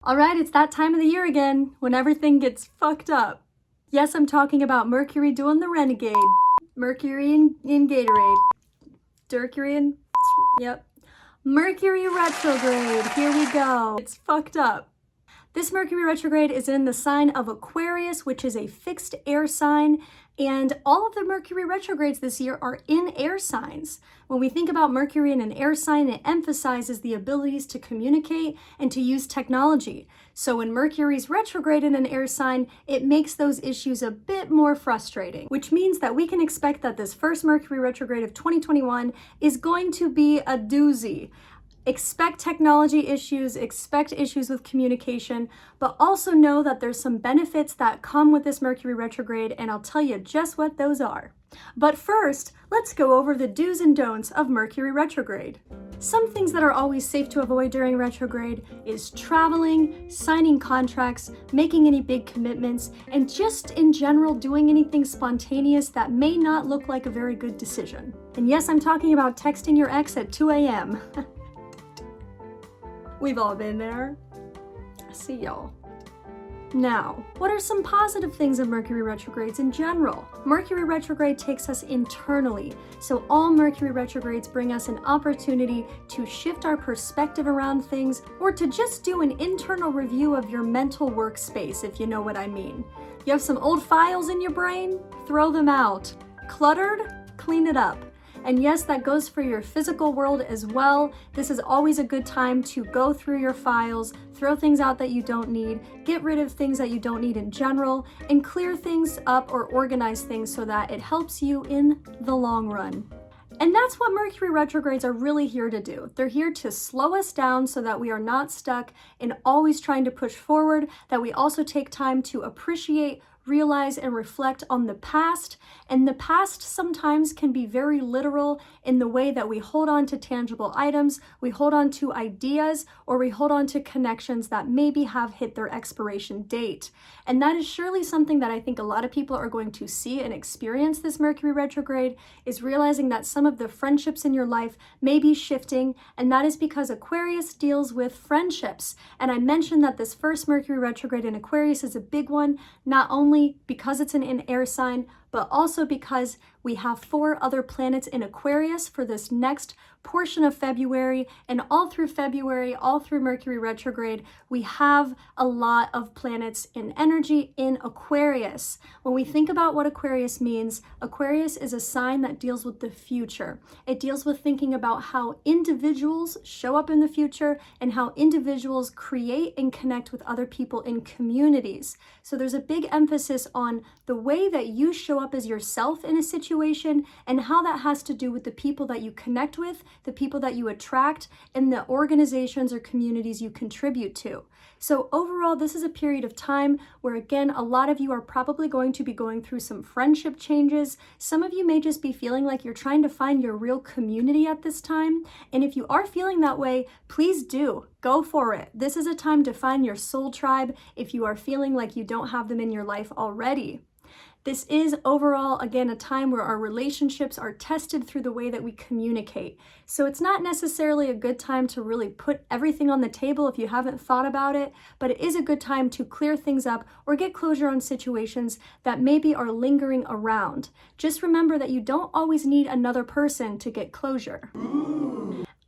All right, it's that time of the year again when everything gets fucked up. Yes, I'm talking about Mercury doing the renegade. Mercury in Gatorade. Mercury in... Yep. Mercury retrograde. Here we go. It's fucked up. This Mercury retrograde is in the sign of Aquarius, which is a fixed air sign, and all of the Mercury retrogrades this year are in air signs. When we think about Mercury in an air sign, it emphasizes the abilities to communicate and to use technology. So when Mercury's retrograde in an air sign, it makes those issues a bit more frustrating, which means that we can expect that this first Mercury retrograde of 2021 is going to be a doozy. Expect technology issues, expect issues with communication, but also know that there's some benefits that come with this Mercury retrograde, and I'll tell you just what those are. But first, let's go over the do's and don'ts of Mercury retrograde. Some things that are always safe to avoid during retrograde is traveling, signing contracts, making any big commitments, and just in general doing anything spontaneous that may not look like a very good decision. And yes, I'm talking about texting your ex at 2 a.m. We've all been there. See y'all. Now, what are some positive things of Mercury retrogrades in general? Mercury retrograde takes us internally, so all Mercury retrogrades bring us an opportunity to shift our perspective around things or to just do an internal review of your mental workspace, if you know what I mean. You have some old files in your brain? Throw them out. Cluttered? Clean it up. And yes, that goes for your physical world as well. This is always a good time to go through your files, throw things out that you don't need, get rid of things that you don't need in general, and clear things up or organize things so that it helps you in the long run. And that's what Mercury retrogrades are really here to do. They're here to slow us down so that we are not stuck in always trying to push forward, that we also take time to appreciate, realize, and reflect on the past. And the past sometimes can be very literal in the way that we hold on to tangible items, we hold on to ideas, or we hold on to connections that maybe have hit their expiration date. And that is surely something that I think a lot of people are going to see and experience this Mercury retrograde, is realizing that some of the friendships in your life may be shifting, and that is because Aquarius deals with friendships. And I mentioned that this first Mercury retrograde in Aquarius is a big one, not only because it's an air sign, but also because we have 4 other planets in Aquarius for this next portion of February, and all through February, all through Mercury retrograde, we have a lot of planets in energy in Aquarius. When we think about what Aquarius means, Aquarius is a sign that deals with the future. It deals with thinking about how individuals show up in the future and how individuals create and connect with other people in communities. So there's a big emphasis on the way that you show up as yourself in a situation and how that has to do with the people that you connect with, the people that you attract, and the organizations or communities you contribute to. So overall, this is a period of time where, again, a lot of you are probably going to be going through some friendship changes. Some of you may just be feeling like you're trying to find your real community at this time. And if you are feeling that way, please do. Go for it. This is a time to find your soul tribe if you are feeling like you don't have them in your life already. This is overall, again, a time where our relationships are tested through the way that we communicate. So it's not necessarily a good time to really put everything on the table if you haven't thought about it, but it is a good time to clear things up or get closure on situations that maybe are lingering around. Just remember that you don't always need another person to get closure.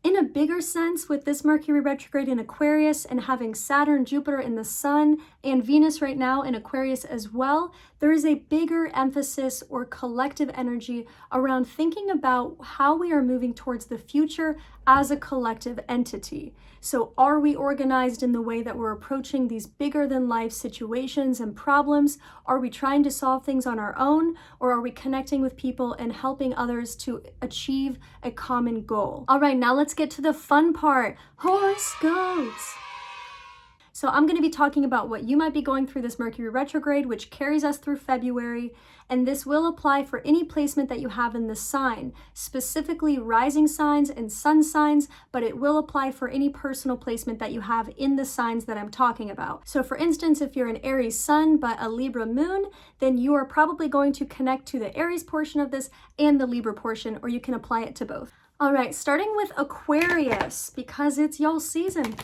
In a bigger sense, with this Mercury retrograde in Aquarius and having Saturn, Jupiter in the Sun, and Venus right now in Aquarius as well, there is a bigger emphasis or collective energy around thinking about how we are moving towards the future as a collective entity. So are we organized in the way that we're approaching these bigger than life situations and problems? Are we trying to solve things on our own, or are we connecting with people and helping others to achieve a common goal? All right, now let's get to the fun part, horoscopes. So I'm going to be talking about what you might be going through this Mercury retrograde, which carries us through February, and this will apply for any placement that you have in the sign, specifically rising signs and sun signs, but it will apply for any personal placement that you have in the signs that I'm talking about. So for instance, if you're an Aries sun but a Libra moon, then you are probably going to connect to the Aries portion of this and the Libra portion, or you can apply it to both. All right, starting with Aquarius, because it's y'all season.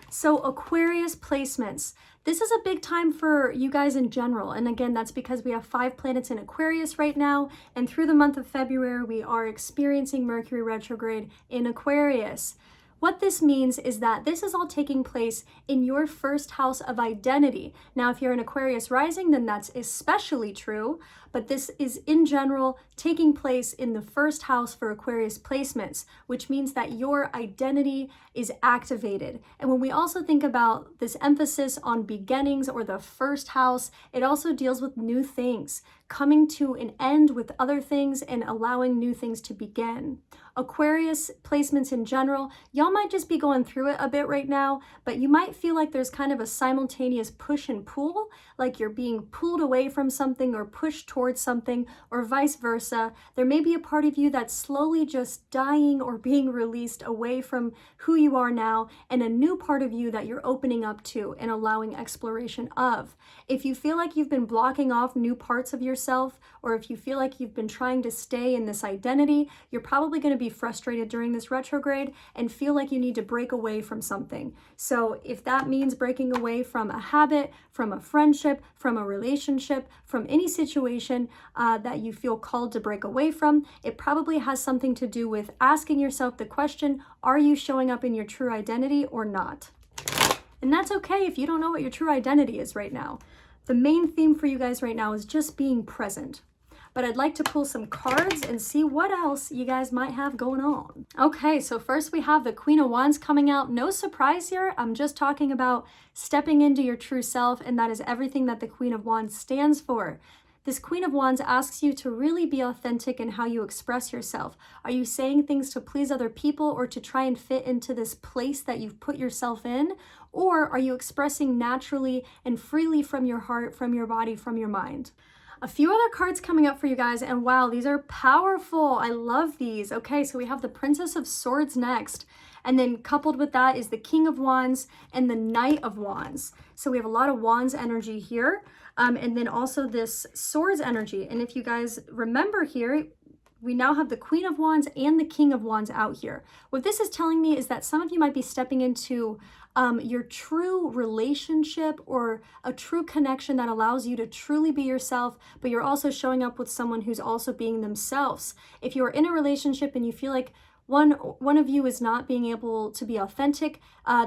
So Aquarius placements. This is a big time for you guys in general. And again, that's because we have 5 planets in Aquarius right now. And through the month of February, we are experiencing Mercury retrograde in Aquarius. What this means is that this is all taking place in your first house of identity. Now, if you're an Aquarius rising, then that's especially true, but this is in general taking place in the first house for Aquarius placements, which means that your identity is activated. And when we also think about this emphasis on beginnings or the first house, it also deals with new things, coming to an end with other things and allowing new things to begin. Aquarius placements in general, y'all might just be going through it a bit right now, but you might feel like there's kind of a simultaneous push and pull, like you're being pulled away from something or pushed towards something, or vice versa. There may be a part of you that's slowly just dying or being released away from who you are now, and a new part of you that you're opening up to and allowing exploration of. If you feel like you've been blocking off new parts of yourself, or if you feel like you've been trying to stay in this identity, you're probably going to be frustrated during this retrograde and feel like you need to break away from something. So if that means breaking away from a habit, from a friendship, from a relationship, from any situation that you feel called to break away from, it probably has something to do with asking yourself the question, are you showing up in your true identity or not? And that's okay if you don't know what your true identity is right now. The main theme for you guys right now is just being present. But I'd like to pull some cards and see what else you guys might have going on. Okay, so first we have the Queen of Wands coming out. No surprise here. I'm just talking about stepping into your true self, and that is everything that the Queen of Wands stands for. This Queen of Wands asks you to really be authentic in how you express yourself. Are you saying things to please other people or to try and fit into this place that you've put yourself in? Or are you expressing naturally and freely from your heart, from your body, from your mind? A few other cards coming up for you guys, and wow, these are powerful. I love these. Okay, so we have the Princess of Swords next, and then coupled with that is the King of Wands and the Knight of Wands. So we have a lot of Wands energy here, and then also this Swords energy. And if you guys remember here, we now have the Queen of Wands and the King of Wands out here. What this is telling me is that some of you might be stepping into your true relationship or a true connection that allows you to truly be yourself, but you're also showing up with someone who's also being themselves. If you're in a relationship and you feel like one of you is not being able to be authentic,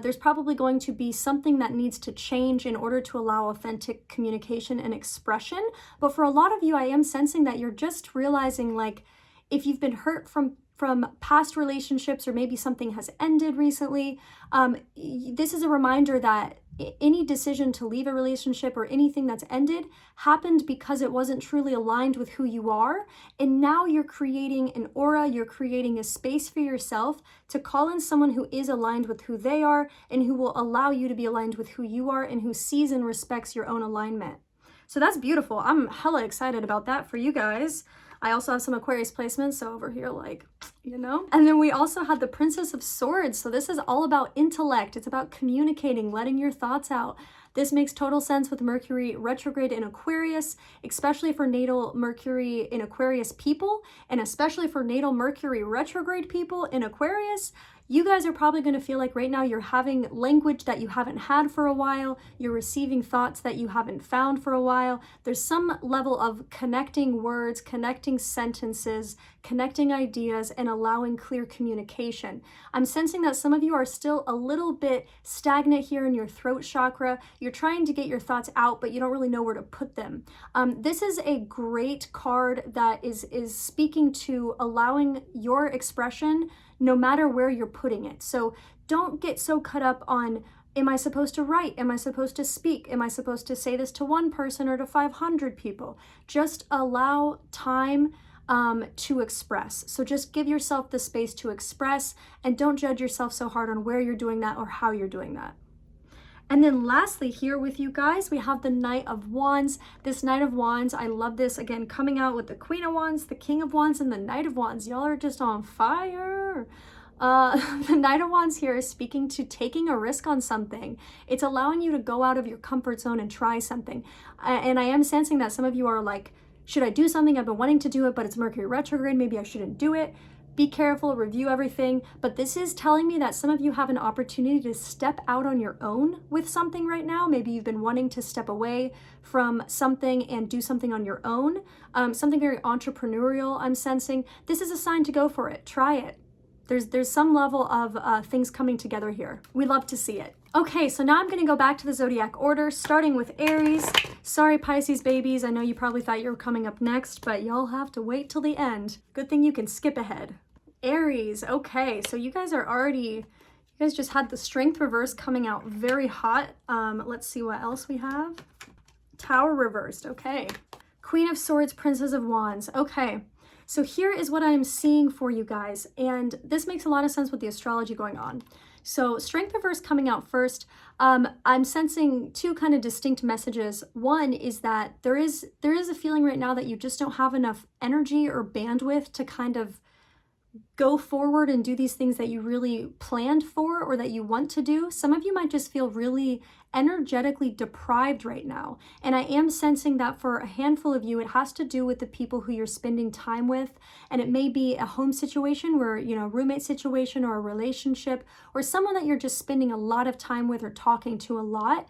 there's probably going to be something that needs to change in order to allow authentic communication and expression. But for a lot of you, I am sensing that you're just realizing, like, if you've been hurt from past relationships, or maybe something has ended recently, this is a reminder that any decision to leave a relationship or anything that's ended happened because it wasn't truly aligned with who you are. And now you're creating an aura, you're creating a space for yourself to call in someone who is aligned with who they are and who will allow you to be aligned with who you are and who sees and respects your own alignment. So that's beautiful. I'm hella excited about that for you guys. I also have some Aquarius placements, so over here, like, you know. And then we also had the Princess of Swords. So this is all about intellect. It's about communicating, letting your thoughts out. This makes total sense with Mercury retrograde in Aquarius, especially for natal Mercury in Aquarius people, and especially for natal Mercury retrograde people in Aquarius. You guys are probably going to feel like right now you're having language that you haven't had for a while. You're receiving thoughts that you haven't found for a while. There's some level of connecting words, connecting sentences, connecting ideas, and allowing clear communication. I'm sensing that some of you are still a little bit stagnant here in your throat chakra. You're trying to get your thoughts out, but you don't really know where to put them. This is a great card that is speaking to allowing your expression no matter where you're putting it. So don't get so caught up on, am I supposed to write? Am I supposed to speak? Am I supposed to say this to one person or to 500 people? Just allow time to express. So just give yourself the space to express, and don't judge yourself so hard on where you're doing that or how you're doing that. And then lastly here with you guys, we have the Knight of Wands. This Knight of Wands, I love this. Again, coming out with the Queen of Wands, the King of Wands, and the Knight of Wands. Y'all are just on fire. The Knight of Wands here is speaking to taking a risk on something. It's allowing you to go out of your comfort zone and try something. And I am sensing that some of you are like, should I do something? I've been wanting to do it, but it's Mercury retrograde. Maybe I shouldn't do it. be careful, review everything, but this is telling me that some of you have an opportunity to step out on your own with something right now. Maybe you've been wanting to step away from something and do something on your own, something very entrepreneurial, I'm sensing. This is a sign to go for it. Try it. There's some level of things coming together here. We love to see it. Okay, so now I'm going to go back to the zodiac order, starting with Aries. Sorry, Pisces babies. I know you probably thought you were coming up next, but y'all have to wait till the end. Good thing you can skip ahead. Aries. Okay, so you guys just had the Strength reverse coming out very hot. Let's see what else we have. Tower reversed. Okay. Queen of Swords, Princess of Wands. Okay. So here is what I'm seeing for you guys, and this makes a lot of sense with the astrology going on. So Strength reverse coming out first. I'm sensing two kind of distinct messages. One is that there is a feeling right now that you just don't have enough energy or bandwidth to kind of go forward and do these things that you really planned for or that you want to do. Some of you might just feel really energetically deprived right now. And I am sensing that for a handful of you, it has to do with the people who you're spending time with. And it may be a home situation where, you know, roommate situation or a relationship or someone that you're just spending a lot of time with or talking to a lot.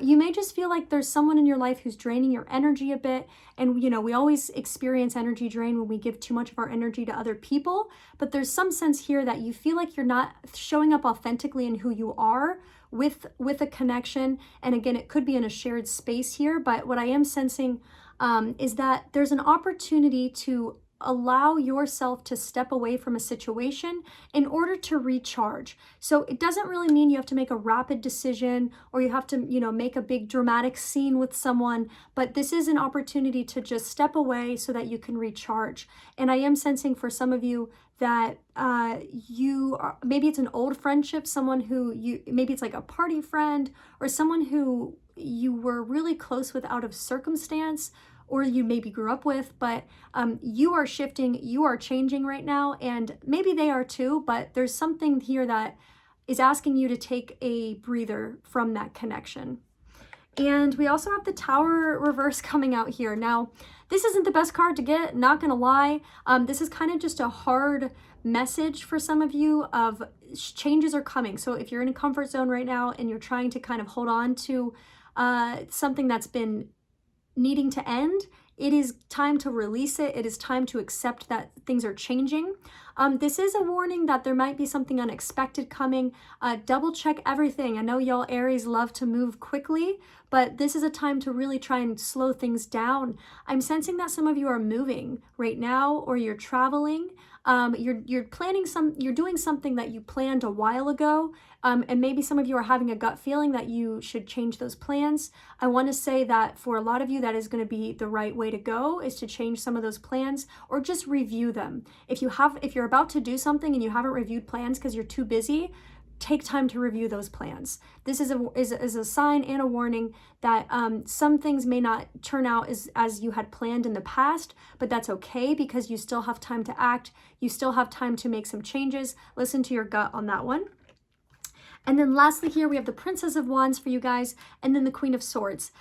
You may just feel like there's someone in your life who's draining your energy a bit. And, you know, we always experience energy drain when we give too much of our energy to other people. But there's some sense here that you feel like you're not showing up authentically in who you are with a connection. And again, it could be in a shared space here. But what I am sensing is that there's an opportunity to allow yourself to step away from a situation in order to recharge. So it doesn't really mean you have to make a rapid decision or you have to, you know, make a big dramatic scene with someone, but this is an opportunity to just step away so that you can recharge. And I am sensing for some of you that maybe it's an old friendship, someone who maybe it's like a party friend or someone who you were really close with out of circumstance, or you maybe grew up with, but you are shifting, you are changing right now, and maybe they are too, but there's something here that is asking you to take a breather from that connection. And we also have the Tower reverse coming out here. Now, this isn't the best card to get, not gonna lie. This is kind of just a hard message for some of you of changes are coming. So if you're in a comfort zone right now and you're trying to kind of hold on to something that's been needing to end, it is time to release it. It is time to accept that things are changing. This is a warning that there might be something unexpected coming. Double check everything. I know y'all Aries love to move quickly, but this is a time to really try and slow things down. I'm sensing that some of you are moving right now, or you're traveling. You're doing something that you planned a while ago, and maybe some of you are having a gut feeling that you should change those plans. I want to say that for a lot of you, that is going to be the right way to go, is to change some of those plans or just review them. If you're about to do something and you haven't reviewed plans because you're too busy, take time to review those plans. This is a sign and a warning that some things may not turn out as you had planned in the past, but that's okay because you still have time to act. You still have time to make some changes. Listen to your gut on that one. And then lastly here, we have the Princess of Wands for you guys, and then the Queen of Swords.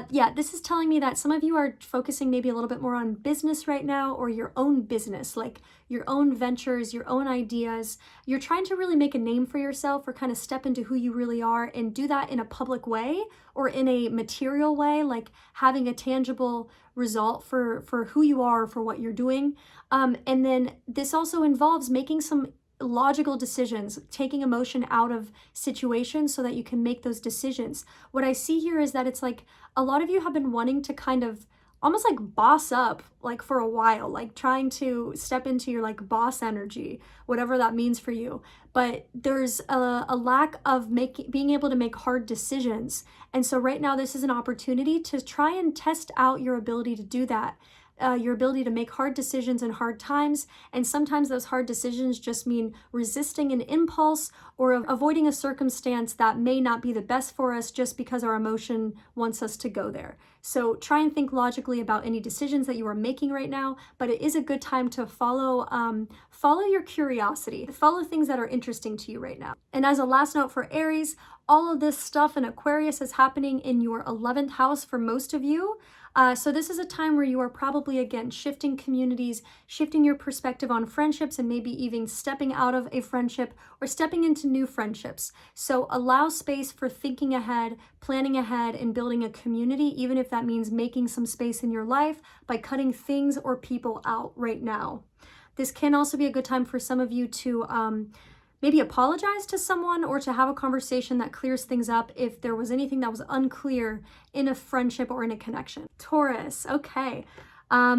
Yeah, this is telling me that some of you are focusing maybe a little bit more on business right now, or your own business, like your own ventures, your own ideas. You're trying to really make a name for yourself or kind of step into who you really are and do that in a public way or in a material way, like having a tangible result for who you are, for what you're doing. And then this also involves making some logical decisions, taking emotion out of situations so that you can make those decisions. What I see here is that it's like a lot of you have been wanting to kind of almost like boss up like for a while, like trying to step into your like boss energy, whatever that means for you. But there's a lack of being able to make hard decisions. And so right now this is an opportunity to try and test out your ability to do that. Your ability to make hard decisions in hard times. And sometimes those hard decisions just mean resisting an impulse or avoiding a circumstance that may not be the best for us just because our emotion wants us to go there. So try and think logically about any decisions that you are making right now, but it is a good time to follow your curiosity, follow things that are interesting to you right now. And as a last note for Aries, All of this stuff in Aquarius is happening in your 11th house for most of you. So this is a time where you are probably, again, shifting communities, shifting your perspective on friendships, and maybe even stepping out of a friendship or stepping into new friendships. So allow space for thinking ahead, planning ahead, and building a community, even if that means making some space in your life by cutting things or people out right now. This can also be a good time for some of you to maybe apologize to someone or to have a conversation that clears things up if there was anything that was unclear in a friendship or in a connection. Taurus, okay.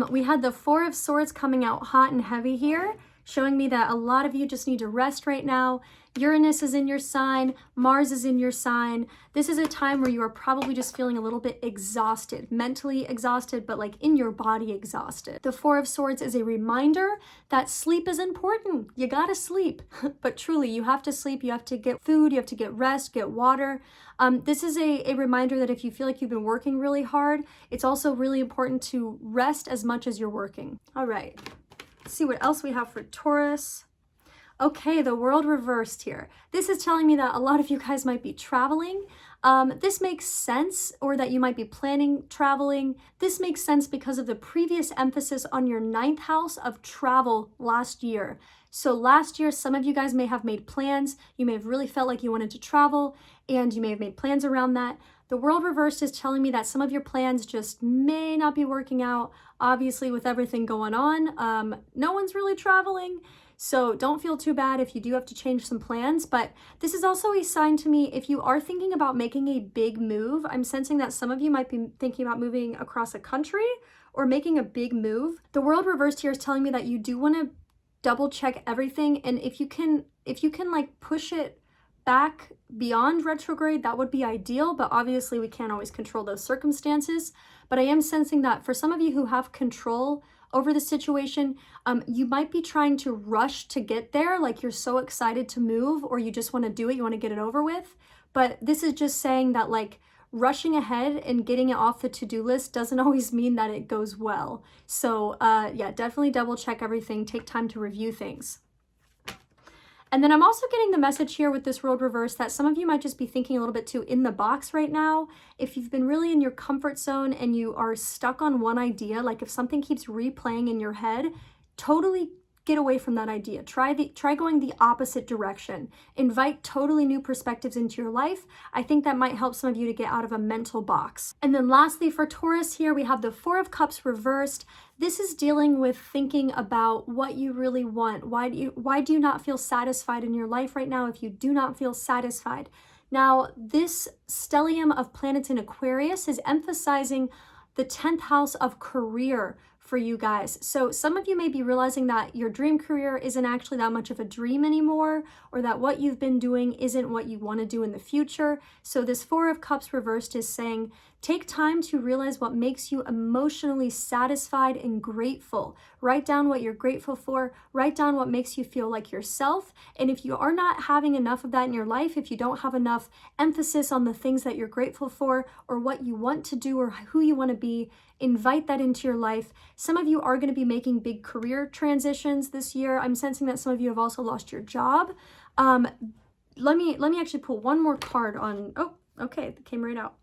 We had the Four of Swords coming out hot and heavy here, showing me that a lot of you just need to rest right now. Uranus is in your sign, Mars is in your sign. This is a time where you are probably just feeling a little bit exhausted, mentally exhausted, but like in your body exhausted. The Four of Swords is a reminder that sleep is important. You gotta sleep, but truly you have to sleep, you have to get food, you have to get rest, get water. This is a reminder that if you feel like you've been working really hard, it's also really important to rest as much as you're working. All right, let's see what else we have for Taurus. Okay, the world reversed here. This is telling me that a lot of you guys might be traveling. This makes sense, or that you might be planning traveling. This makes sense because of the previous emphasis on your 9th house of travel last year. So last year, some of you guys may have made plans. You may have really felt like you wanted to travel, and you may have made plans around that. The world reversed is telling me that some of your plans just may not be working out. Obviously, with everything going on, no one's really traveling. So don't feel too bad if you do have to change some plans, but this is also a sign to me if you are thinking about making a big move. I'm sensing that some of you might be thinking about moving across a country or making a big move. The world reversed here is telling me that you do want to double check everything, and if you can like push it back beyond retrograde, that would be ideal, but obviously we can't always control those circumstances. But I am sensing that for some of you who have control over the situation, you might be trying to rush to get there, like you're so excited to move, or you just want to do it, you want to get it over with. But this is just saying that like rushing ahead and getting it off the to-do list doesn't always mean that it goes well. So yeah, definitely double check everything, take time to review things. And then I'm also getting the message here with this world reverse that some of you might just be thinking a little bit too in the box right now. If you've been really in your comfort zone and you are stuck on one idea, like if something keeps replaying in your head, totally get away from that idea. Try going the opposite direction. Invite totally new perspectives into your life. I think that might help some of you to get out of a mental box. And then lastly, for Taurus here, we have the Four of Cups reversed. This is dealing with thinking about what you really want. Why do you not feel satisfied in your life right now if you do not feel satisfied? Now, this stellium of planets in Aquarius is emphasizing the 10th house of career for you guys. So some of you may be realizing that your dream career isn't actually that much of a dream anymore, or that what you've been doing isn't what you want to do in the future. So this Four of Cups reversed is saying, take time to realize what makes you emotionally satisfied and grateful. Write down what you're grateful for. Write down what makes you feel like yourself. And if you are not having enough of that in your life, if you don't have enough emphasis on the things that you're grateful for or what you want to do or who you want to be, invite that into your life. Some of you are going to be making big career transitions this year. I'm sensing that some of you have also lost your job. Let me actually pull one more card on. Oh, okay, it came right out.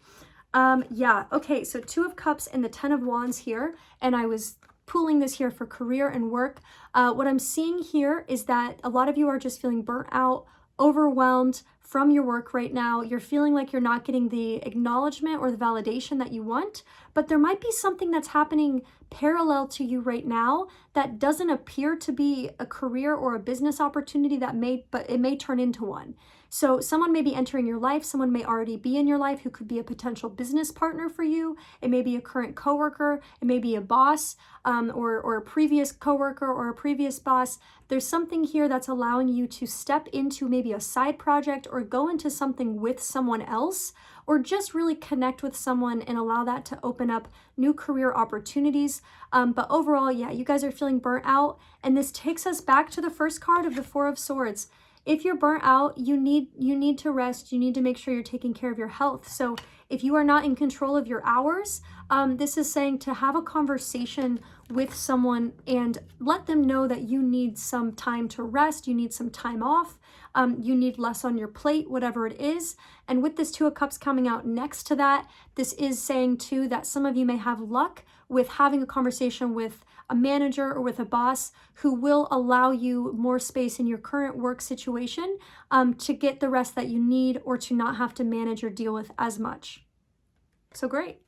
Yeah, okay, so Two of Cups and the 10 of Wands here, and I was pulling this here for career and work. What I'm seeing here is that a lot of you are just feeling burnt out, overwhelmed from your work right now. You're feeling like you're not getting the acknowledgement or the validation that you want, but there might be something that's happening parallel to you right now that doesn't appear to be a career or a business opportunity but it may turn into one. So someone may be entering your life, someone may already be in your life who could be a potential business partner for you. It may be a current coworker, it may be a boss, or a previous coworker or a previous boss. There's something here that's allowing you to step into maybe a side project or go into something with someone else, or just really connect with someone and allow that to open up new career opportunities. But overall, yeah, you guys are feeling burnt out. And this takes us back to the first card of the Four of Swords. If you're burnt out, you need to rest. You need to make sure you're taking care of your health. So If you are not in control of your hours, this is saying to have a conversation with someone and let them know that you need some time to rest, you need some time off, you need less on your plate, whatever it is. And with this Two of Cups coming out next to that, this is saying too that some of you may have luck with having a conversation with a manager or with a boss who will allow you more space in your current work situation to get the rest that you need or to not have to manage or deal with as much. So great.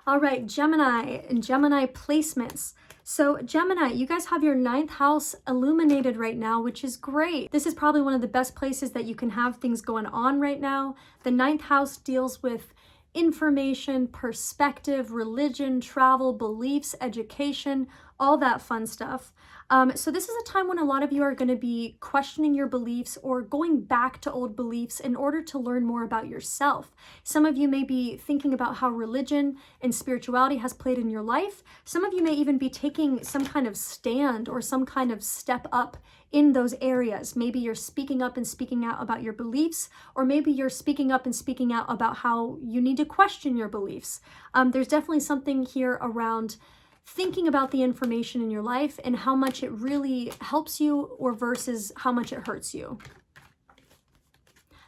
All right, Gemini and Gemini placements. So Gemini, you guys have your 9th house illuminated right now, which is great. This is probably one of the best places that you can have things going on right now. The 9th house deals with information, perspective, religion, travel, beliefs, education, all that fun stuff. So this is a time when a lot of you are going to be questioning your beliefs or going back to old beliefs in order to learn more about yourself. Some of you may be thinking about how religion and spirituality has played in your life. Some of you may even be taking some kind of stand or some kind of step up in those areas. Maybe you're speaking up and speaking out about your beliefs, or maybe you're speaking up and speaking out about how you need to question your beliefs. There's definitely something here around thinking about the information in your life and how much it really helps you or versus how much it hurts you.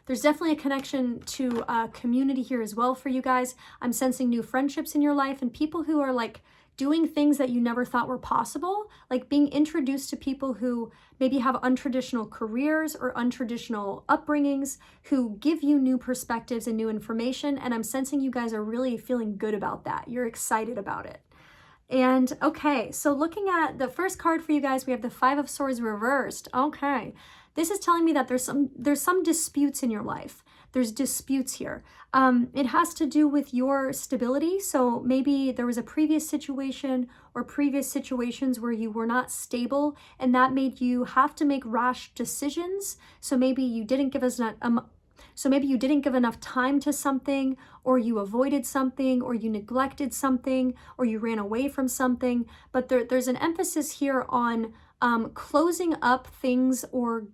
There's definitely a connection to community here as well for you guys. I'm sensing new friendships in your life and people who are like doing things that you never thought were possible, like being introduced to people who maybe have untraditional careers or untraditional upbringings who give you new perspectives and new information. And I'm sensing you guys are really feeling good about that. You're excited about it. And okay, so looking at the first card for you guys, we have the 5 of Swords reversed. Okay, this is telling me that there's some disputes in your life. There's disputes here. It has to do with your stability. So maybe there was a previous situation or previous situations where you were not stable and that made you have to make rash decisions. So maybe you didn't give us enough time to something, or you avoided something, or you neglected something, or you ran away from something. But there's an emphasis here on closing up things or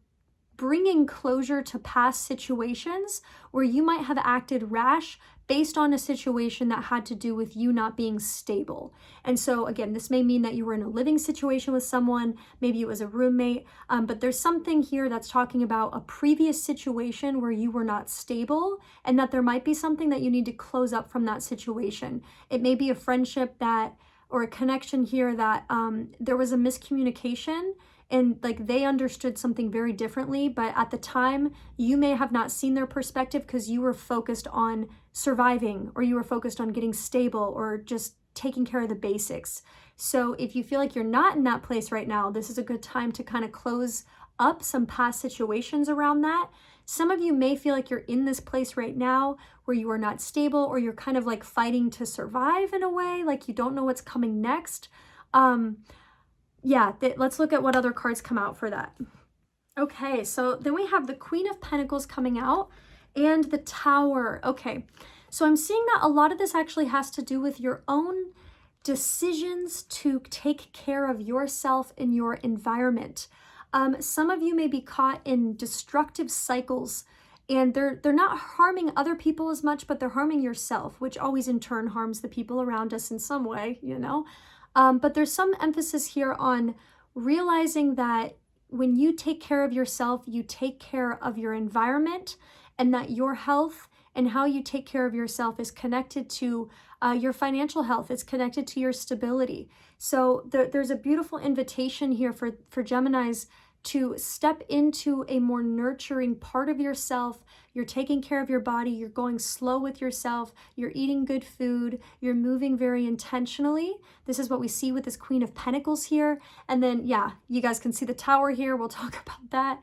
bringing closure to past situations where you might have acted rash based on a situation that had to do with you not being stable. And so again, this may mean that you were in a living situation with someone, maybe it was a roommate, but there's something here that's talking about a previous situation where you were not stable and that there might be something that you need to close up from that situation. It may be a friendship or a connection here that there was a miscommunication and like they understood something very differently, but at the time you may have not seen their perspective because you were focused on surviving or you were focused on getting stable or just taking care of the basics. So if you feel like you're not in that place right now, this is a good time to kind of close up some past situations around that. Some of you may feel like you're in this place right now where you are not stable or you're kind of like fighting to survive in a way, like you don't know what's coming next. Let's look at what other cards come out for that. Okay, so then we have the Queen of Pentacles coming out and the Tower. Okay, so I'm seeing that a lot of this actually has to do with your own decisions to take care of yourself and your environment. Some of you may be caught in destructive cycles and they're not harming other people as much, but they're harming yourself, which always in turn harms the people around us in some way, you know? But there's some emphasis here on realizing that when you take care of yourself, you take care of your environment, and that your health and how you take care of yourself is connected to your financial health. It's connected to your stability. So there's a beautiful invitation here for Geminis to step into a more nurturing part of yourself. You're taking care of your body, you're going slow with yourself, you're eating good food, you're moving very intentionally. This is what we see with this Queen of Pentacles here. And then, yeah, you guys can see the Tower here. We'll talk about that.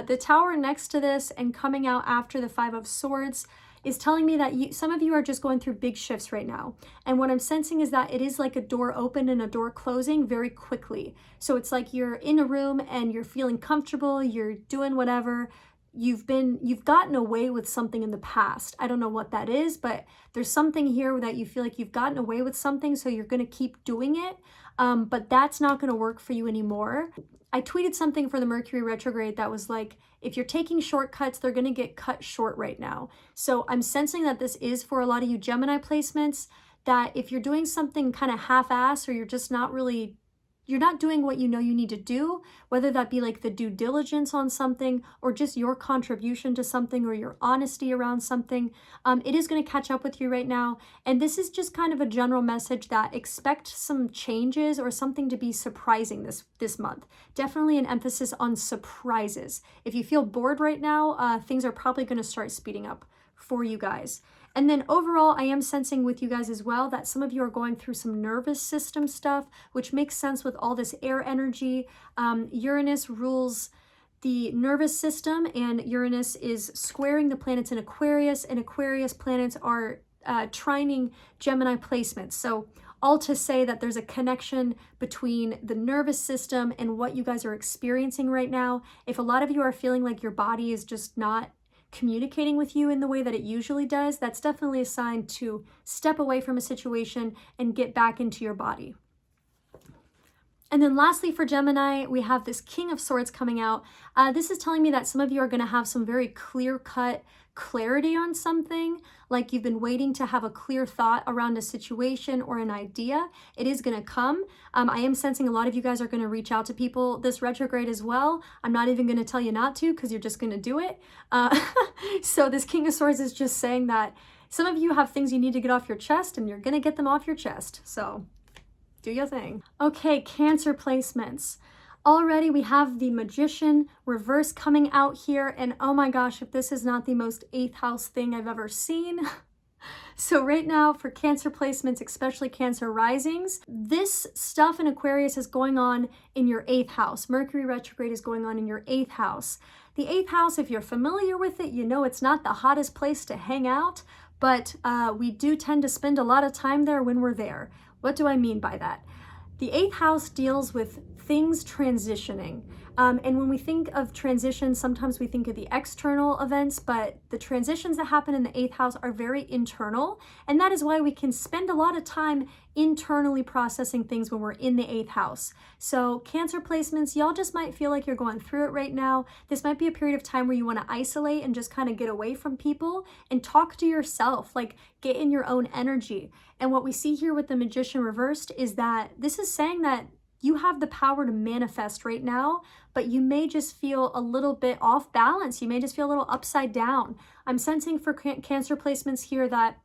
The Tower next to this and coming out after the 5 of Swords is telling me that some of you are just going through big shifts right now. And what I'm sensing is that it is like a door open and a door closing very quickly. So it's like you're in a room and you're feeling comfortable, you're doing whatever. You've gotten away with something in the past. I don't know what that is, but there's something here that you feel like you've gotten away with something, so you're going to keep doing it. But that's not going to work for you anymore. I tweeted something for the Mercury retrograde that was like, if you're taking shortcuts, they're going to get cut short right now. So I'm sensing that this is for a lot of you Gemini placements, that if you're doing something kind of half-ass, or you're just not really, you're not doing what you know you need to do, whether that be like the due diligence on something or just your contribution to something or your honesty around something, it is going to catch up with you right now. And this is just kind of a general message that expect some changes or something to be surprising this month. Definitely an emphasis on surprises. If you feel bored right now, things are probably going to start speeding up for you guys. And then overall, I am sensing with you guys as well that some of you are going through some nervous system stuff, which makes sense with all this air energy. Uranus rules the nervous system, and Uranus is squaring the planets in Aquarius, and Aquarius planets are trining Gemini placements. So all to say that there's a connection between the nervous system and what you guys are experiencing right now. If a lot of you are feeling like your body is just not communicating with you in the way that it usually does, that's definitely a sign to step away from a situation and get back into your body. And then lastly for Gemini, we have this King of Swords coming out. This is telling me that some of you are going to have some very clear-cut clarity on something, like you've been waiting to have a clear thought around a situation or an idea. It is going to come. I am sensing a lot of you guys are going to reach out to people this retrograde as well. I'm not even going to tell you not to, because you're just going to do it. So this King of Swords is just saying that some of you have things you need to get off your chest, and you're going to get them off your chest. So do your thing. Okay, Cancer placements. Already we have the Magician reverse coming out here, and oh my gosh, if this is not the most 8th house thing I've ever seen. So right now for Cancer placements, especially Cancer risings, this stuff in Aquarius is going on in your 8th house. Mercury retrograde is going on in your 8th house. The 8th house, if you're familiar with it, you know it's not the hottest place to hang out, but we do tend to spend a lot of time there when we're there. What do I mean by that? The 8th house deals with things transitioning. And when we think of transitions, sometimes we think of the external events, but the transitions that happen in the 8th house are very internal. And that is why we can spend a lot of time internally processing things when we're in the 8th house. So Cancer placements, y'all just might feel like you're going through it right now. This might be a period of time where you want to isolate and just kind of get away from people and talk to yourself, like get in your own energy. And what we see here with the Magician reversed is that this is saying that you have the power to manifest right now, but you may just feel a little bit off balance. You may just feel a little upside down. I'm sensing for Cancer placements here that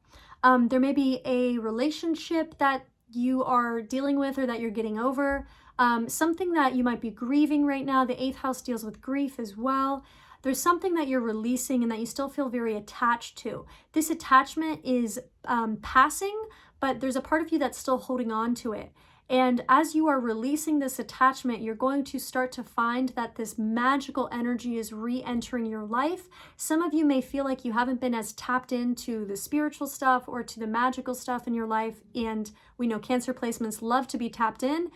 there may be a relationship that you are dealing with or that you're getting over, something that you might be grieving right now. The 8th house deals with grief as well. There's something that you're releasing and that you still feel very attached to. This attachment is passing, but there's a part of you that's still holding on to it. And as you are releasing this attachment, you're going to start to find that this magical energy is re-entering your life. Some of you may feel like you haven't been as tapped into the spiritual stuff or to the magical stuff in your life. And we know Cancer placements love to be tapped in.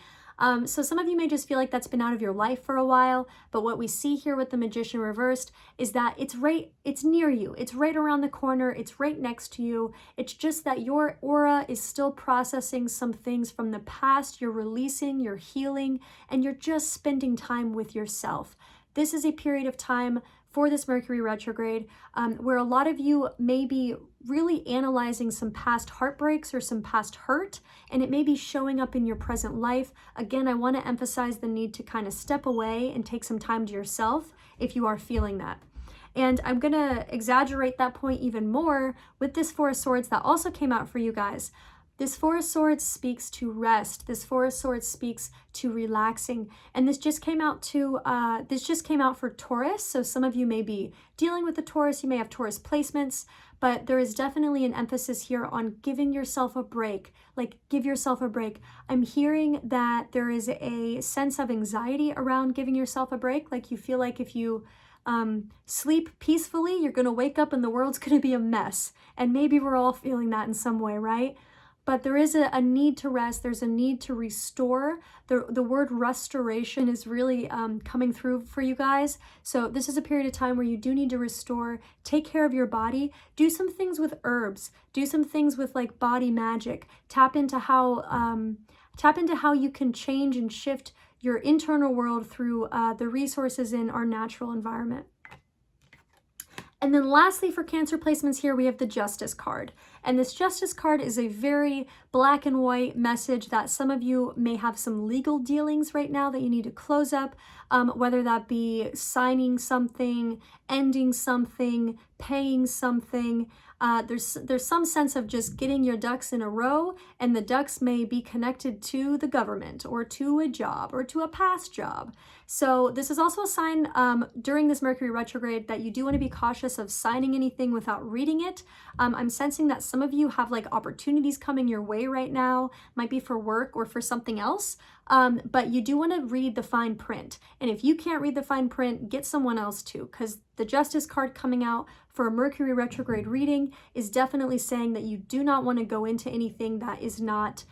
So some of you may just feel like that's been out of your life for a while, but what we see here with the Magician reversed is that it's near you, it's right around the corner, it's right next to you. It's just that your aura is still processing some things from the past. You're releasing, you're healing, and you're just spending time with yourself. This is a period of time for this Mercury retrograde where a lot of you may be really analyzing some past heartbreaks or some past hurt, and it may be showing up in your present life. Again, I want to emphasize the need to kind of step away and take some time to yourself if you are feeling that. And I'm going to exaggerate that point even more with this Four of Swords that also came out for you guys. This Four of Swords speaks to rest. This Four of Swords speaks to relaxing. And this just came out for Taurus. So some of you may be dealing with the Taurus. You may have Taurus placements, but there is definitely an emphasis here on giving yourself a break. Like, give yourself a break. I'm hearing that there is a sense of anxiety around giving yourself a break. Like, you feel like if you sleep peacefully, you're going to wake up and the world's going to be a mess. And maybe we're all feeling that in some way, right? But there is a need to rest. There's a need to restore. The word restoration is really coming through for you guys. So this is a period of time where you do need to restore. Take care of your body. Do some things with herbs. Do some things with like body magic. Tap into how you can change and shift your internal world through the resources in our natural environment. And then lastly, for Cancer placements here, we have the Justice card. And this Justice card is a very black and white message that some of you may have some legal dealings right now that you need to close up, whether that be signing something, ending something, paying something. There's some sense of just getting your ducks in a row, and the ducks may be connected to the government or to a job or to a past job. So this is also a sign during this Mercury retrograde that you do want to be cautious of signing anything without reading it. I'm sensing that some of you have like opportunities coming your way right now, might be for work or for something else, but you do want to read the fine print. And if you can't read the fine print, get someone else to, because the Justice card coming out for a Mercury retrograde reading is definitely saying that you do not want to go into anything that is not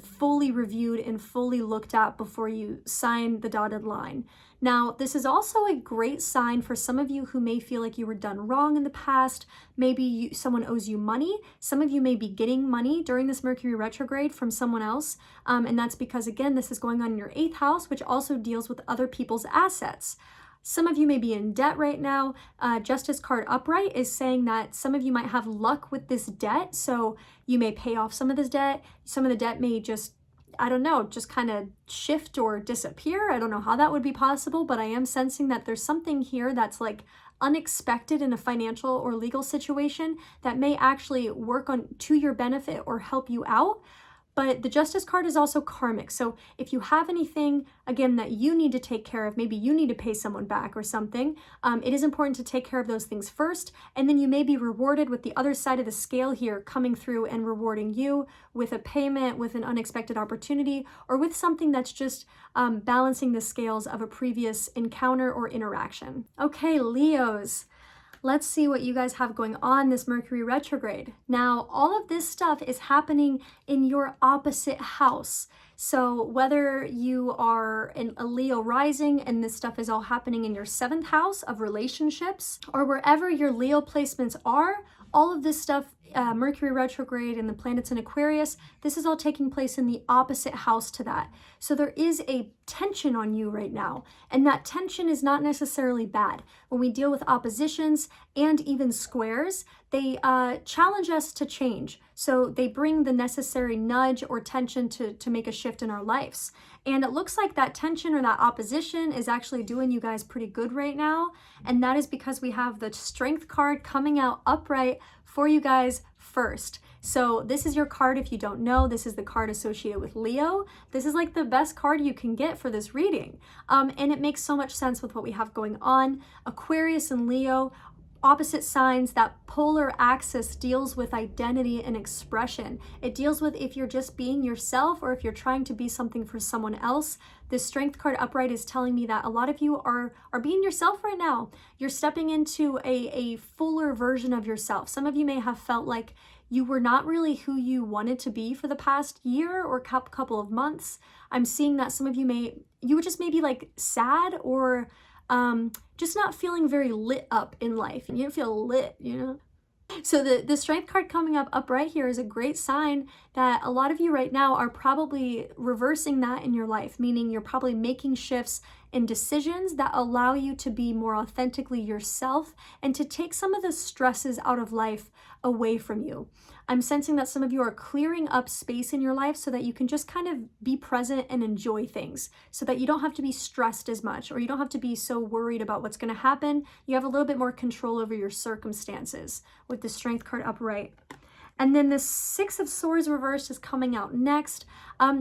fully reviewed and fully looked at before you sign the dotted line. Now, this is also a great sign for some of you who may feel like you were done wrong in the past. Maybe someone owes you money. Some of you may be getting money during this Mercury retrograde from someone else. And that's because, again, this is going on in your 8th house, which also deals with other people's assets. Some of you may be in debt right now. Justice card upright is saying that some of you might have luck with this debt. So you may pay off some of this debt. Some of the debt may just, I don't know, just kind of shift or disappear. I don't know how that would be possible, but I am sensing that there's something here that's like unexpected in a financial or legal situation that may actually work on to your benefit or help you out. But the Justice card is also karmic. So if you have anything, again, that you need to take care of, maybe you need to pay someone back or something, it is important to take care of those things first. And then you may be rewarded with the other side of the scale here coming through and rewarding you with a payment, with an unexpected opportunity, or with something that's just balancing the scales of a previous encounter or interaction. Okay, Leos. Let's see what you guys have going on this Mercury retrograde. Now, all of this stuff is happening in your opposite house. So whether you are in a Leo rising and this stuff is all happening in your 7th house of relationships, or wherever your Leo placements are, all of this stuff, Mercury retrograde and the planets in Aquarius, this is all taking place in the opposite house to that. So there is a tension on you right now, and that tension is not necessarily bad. When we deal with oppositions and even squares, they challenge us to change. So they bring the necessary nudge or tension to make a shift in our lives. And it looks like that tension or that opposition is actually doing you guys pretty good right now. And that is because we have the Strength card coming out upright for you guys first. So this is your card if you don't know. This is the card associated with Leo. This is like the best card you can get for this reading. And it makes so much sense with what we have going on. Aquarius and Leo, opposite signs. That polar axis deals with identity and expression. It deals with if you're just being yourself or if you're trying to be something for someone else. This Strength card upright is telling me that a lot of you are being yourself right now. You're stepping into a fuller version of yourself. Some of you may have felt like you were not really who you wanted to be for the past year or couple of months. I'm seeing that some of you were just maybe like sad or just not feeling very lit up in life. You don't feel lit, you know? So the Strength card coming up upright here is a great sign that a lot of you right now are probably reversing that in your life, meaning you're probably making shifts and decisions that allow you to be more authentically yourself and to take some of the stresses out of life away from you. I'm sensing that some of you are clearing up space in your life so that you can just kind of be present and enjoy things, so that you don't have to be stressed as much, or you don't have to be so worried about what's going to happen. You have a little bit more control over your circumstances with the Strength card upright. And then the 6 of Swords reversed is coming out next.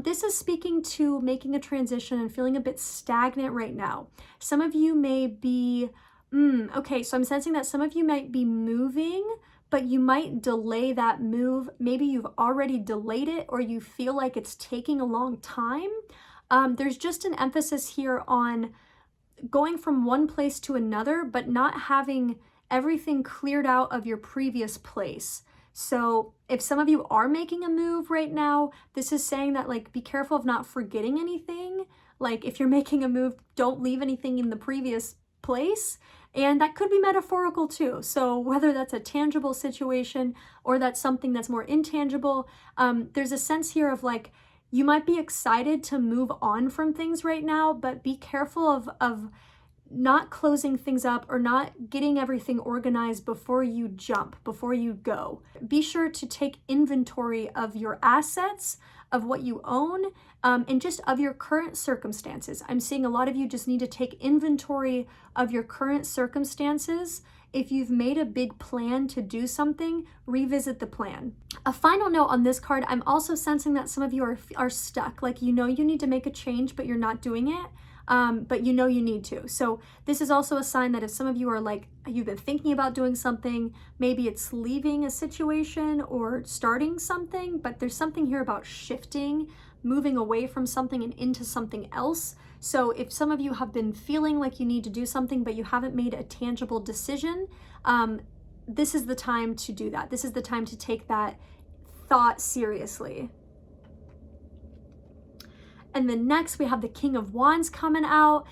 This is speaking to making a transition and feeling a bit stagnant right now. Some of you may be, okay, so I'm sensing that some of you might be moving, but you might delay that move. Maybe you've already delayed it, or you feel like it's taking a long time. There's just an emphasis here on going from one place to another, but not having everything cleared out of your previous place. So if some of you are making a move right now, this is saying that, like, be careful of not forgetting anything. Like, if you're making a move, don't leave anything in the previous place. And that could be metaphorical too. So whether that's a tangible situation or that's something that's more intangible, there's a sense here of like, You might be excited to move on from things right now, but be careful of not closing things up or not getting everything organized before you jump, before you go. Be sure to take inventory of your assets, of what you own, and just of your current circumstances. I'm seeing a lot of you just need to take inventory of your current circumstances. If you've made a big plan to do something, revisit the plan. A final note on this card, I'm also sensing that some of you are stuck. Like, you know you need to make a change, but you're not doing it. But you know you need to. So this is also a sign that if some of you are like, you've been thinking about doing something, maybe it's leaving a situation or starting something, but there's something here about shifting, moving away from something and into something else. So if some of you have been feeling like you need to do something, but you haven't made a tangible decision, this is the time to do that. This is the time to take that thought seriously. And then next we have the King of Wands coming out.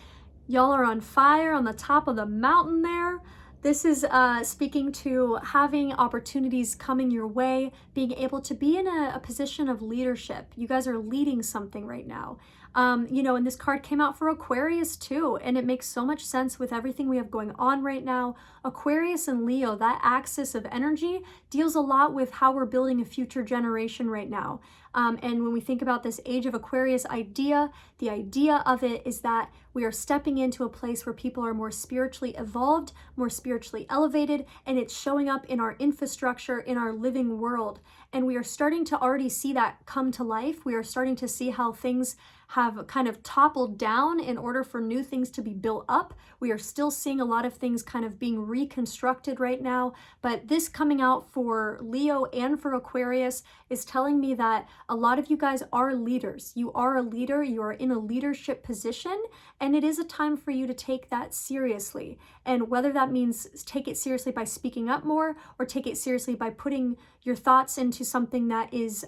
Y'all are on fire on the top of the mountain there. This is speaking to having opportunities coming your way, being able to be in a position of leadership. You guys are leading something right now. You know, and this card came out for Aquarius too, and it makes so much sense with everything we have going on right now. Aquarius and Leo, that axis of energy deals a lot with how we're building a future generation right now. And when we think about this age of Aquarius idea, the idea of it is that we are stepping into a place where people are more spiritually evolved, more spiritually elevated, and it's showing up in our infrastructure, in our living world. And we are starting to already see that come to life. We are starting to see how things have kind of toppled down in order for new things to be built up. We are still seeing a lot of things kind of being reconstructed right now, but this coming out for Leo and for Aquarius is telling me that a lot of you guys are leaders. You are a leader, you are in a leadership position, and it is a time for you to take that seriously. And whether that means take it seriously by speaking up more, or take it seriously by putting your thoughts into something that is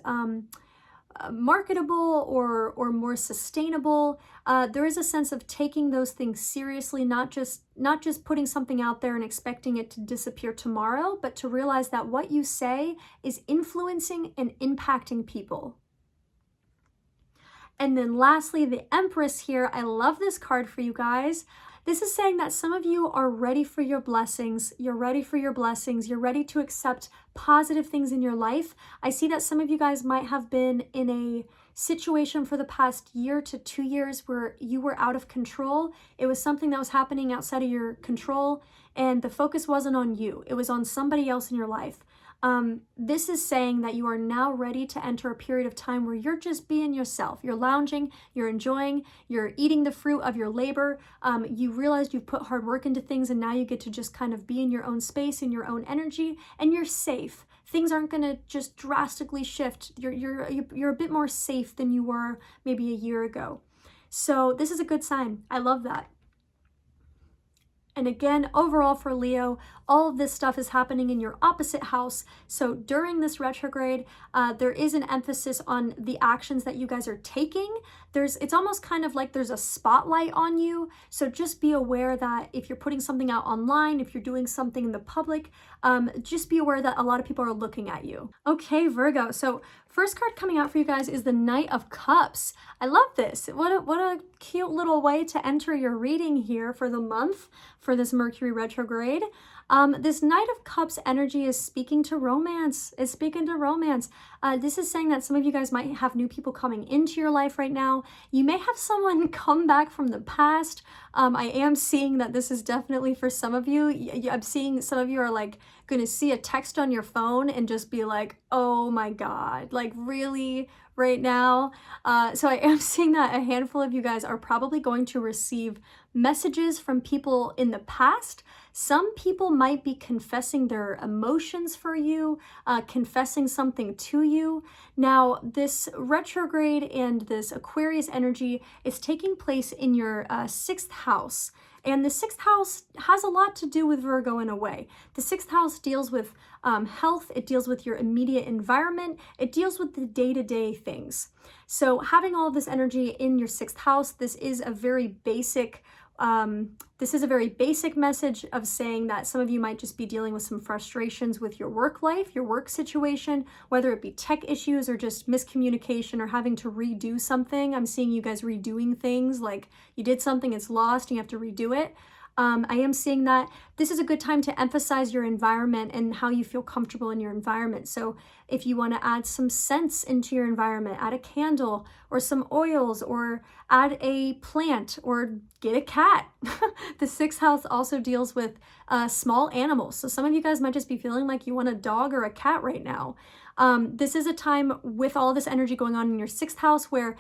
marketable or more sustainable, there is a sense of taking those things seriously, not just putting something out there and expecting it to disappear tomorrow, but to realize that what you say is influencing and impacting people. And then lastly, the Empress here. I love this card for you guys. This is saying that some of you are ready for your blessings. You're ready for your blessings. You're ready to accept positive things in your life. I see that some of you guys might have been in a situation for the past year to 2 years where you were out of control. It was something that was happening outside of your control, and the focus wasn't on you. It was on somebody else in your life. This is saying that you are now ready to enter a period of time where you're just being yourself. You're lounging, you're enjoying, you're eating the fruit of your labor. You realized you've put hard work into things, and now you get to just kind of be in your own space, in your own energy, and you're safe. Things aren't going to just drastically shift. You're a bit more safe than you were maybe a year ago. So this is a good sign. I love that. And again, overall for Leo, all of this stuff is happening in your opposite house. So during this retrograde, there is an emphasis on the actions that you guys are taking. It's almost kind of like there's a spotlight on you. So just be aware that if you're putting something out online, if you're doing something in the public, just be aware that a lot of people are looking at you. Okay, Virgo. So first card coming out for you guys is the Knight of Cups. I love this. What a cute little way to enter your reading here for the month for this Mercury retrograde. This Knight of Cups energy is speaking to romance. This is saying that some of you guys might have new people coming into your life right now. You may have someone come back from the past. I am seeing that this is definitely for some of you. I'm seeing some of you are like going to see a text on your phone and just be like, oh my God, like really right now. So I am seeing that a handful of you guys are probably going to receive messages from people in the past. Some people might be confessing their emotions for you, confessing something to you. Now, this retrograde and this Aquarius energy is taking place in your 6th house. And the 6th house has a lot to do with Virgo in a way. The 6th house deals with health, it deals with your immediate environment, it deals with the day-to-day things. So having all of this energy in your 6th house, this is a very basic This is a very basic message of saying that some of you might just be dealing with some frustrations with your work life, your work situation, whether it be tech issues or just miscommunication or having to redo something. I'm seeing you guys redoing things, like you did something, it's lost, and you have to redo it. I am seeing that this is a good time to emphasize your environment and how you feel comfortable in your environment. So if you want to add some scents into your environment, add a candle or some oils, or add a plant, or get a cat. The sixth house also deals with small animals. So some of you guys might just be feeling like you want a dog or a cat right now. This is a time with all this energy going on in your sixth house where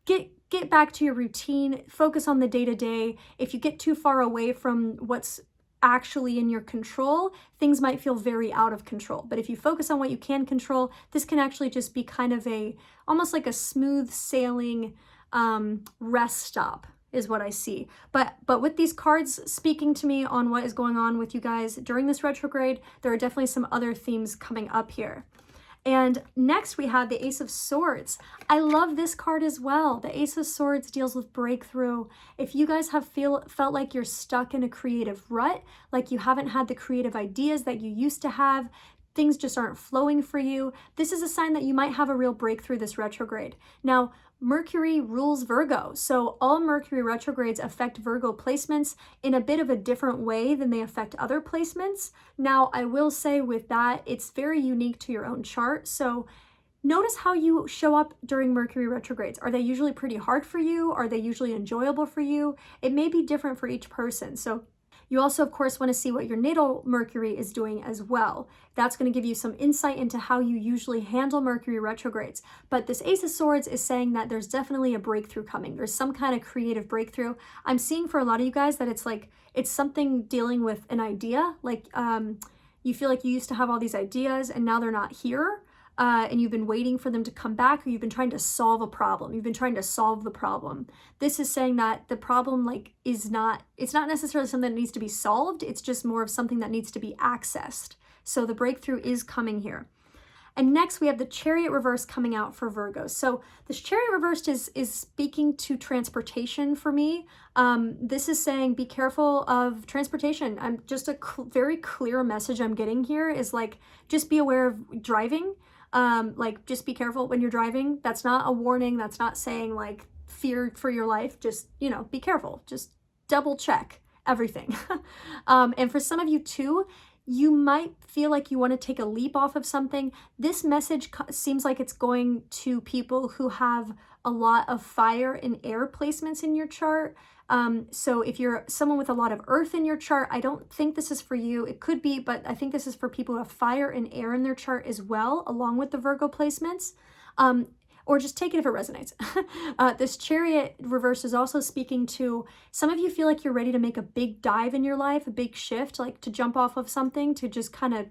get back to your routine, focus on the day-to-day. If you get too far away from what's actually in your control, things might feel very out of control. But if you focus on what you can control, this can actually just be kind of almost like a smooth sailing rest stop is what I see. But with these cards speaking to me on what is going on with you guys during this retrograde, there are definitely some other themes coming up here. And next we have the Ace of Swords. I love this card as well. The Ace of Swords deals with breakthrough. If you guys have felt like you're stuck in a creative rut, like you haven't had the creative ideas that you used to have, things just aren't flowing for you, this is a sign that you might have a real breakthrough this retrograde. Now, Mercury rules Virgo, so all Mercury retrogrades affect Virgo placements in a bit of a different way than they affect other placements. Now, I will say with that, it's very unique to your own chart, so notice how you show up during Mercury retrogrades. Are they usually pretty hard for you? Are they usually enjoyable for you? It may be different for each person, so you also, of course, want to see what your natal Mercury is doing as well. That's going to give you some insight into how you usually handle Mercury retrogrades. But this Ace of Swords is saying that there's definitely a breakthrough coming. There's some kind of creative breakthrough. I'm seeing for a lot of you guys that it's something dealing with an idea. Like you feel like you used to have all these ideas and now they're not here. And you've been waiting for them to come back, or you've been trying to solve a problem. You've been trying to solve the problem. This is saying that the problem it's not necessarily something that needs to be solved. It's just more of something that needs to be accessed. So the breakthrough is coming here. And next we have the Chariot reverse coming out for Virgo. So this Chariot reversed is speaking to transportation for me. This is saying be careful of transportation. I'm just very clear message I'm getting here is like, just be aware of driving. Just be careful when you're driving. That's not a warning. That's not saying like fear for your life. Just, be careful. Just double check everything. And for some of you too, you might feel like you want to take a leap off of something. This message seems like it's going to people who have a lot of fire and air placements in your chart. So if you're someone with a lot of earth in your chart, I don't think this is for you. It could be, but I think this is for people who have fire and air in their chart as well, along with the Virgo placements. Or just take it if it resonates. This Chariot reverse is also speaking to some of you feel like you're ready to make a big dive in your life, a big shift, like to jump off of something, to just kind of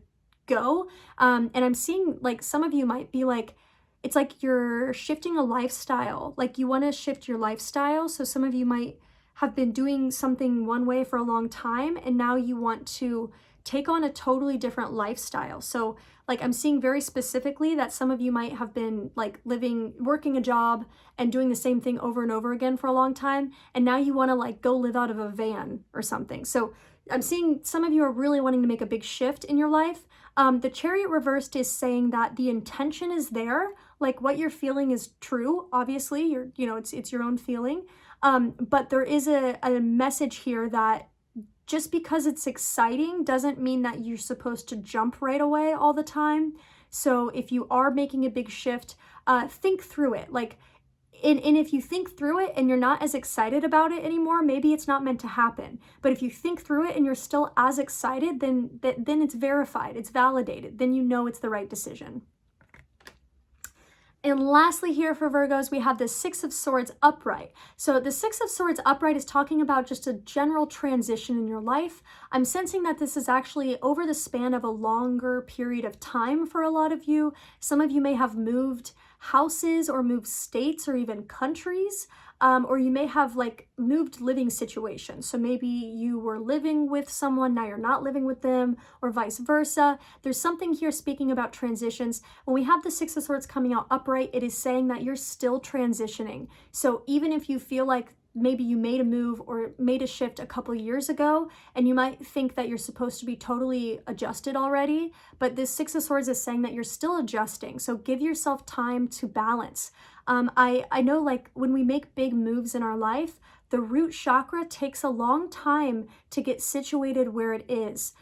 go. And I'm seeing like some of you might be like, it's like you're shifting a lifestyle, like you want to shift your lifestyle. So some of you might have been doing something one way for a long time, and now you want to take on a totally different lifestyle. So like I'm seeing very specifically that some of you might have been like working a job and doing the same thing over and over again for a long time, and now you want to like go live out of a van or something. So I'm seeing some of you are really wanting to make a big shift in your life. The Chariot reversed is saying that the intention is there, like what you're feeling is true. Obviously, it's your own feeling. But there is a message here that just because it's exciting doesn't mean that you're supposed to jump right away all the time. So if you are making a big shift, think through it. And if you think through it and you're not as excited about it anymore, maybe it's not meant to happen. But if you think through it and you're still as excited, then it's verified, it's validated. Then you know it's the right decision. And lastly here for Virgos, we have the Six of Swords upright. So the Six of Swords upright is talking about just a general transition in your life. I'm sensing that this is actually over the span of a longer period of time for a lot of you. Some of you may have moved houses or moved states or even countries. Or you may have like moved living situations. So maybe you were living with someone, now you're not living with them, or vice versa. There's something here speaking about transitions. When we have the Six of Swords coming out upright, it is saying that you're still transitioning. So even if you feel like maybe you made a move or made a shift a couple years ago, and you might think that you're supposed to be totally adjusted already, but this Six of Swords is saying that you're still adjusting. So give yourself time to balance. I know, like, when we make big moves in our life, the root chakra takes a long time to get situated where it is.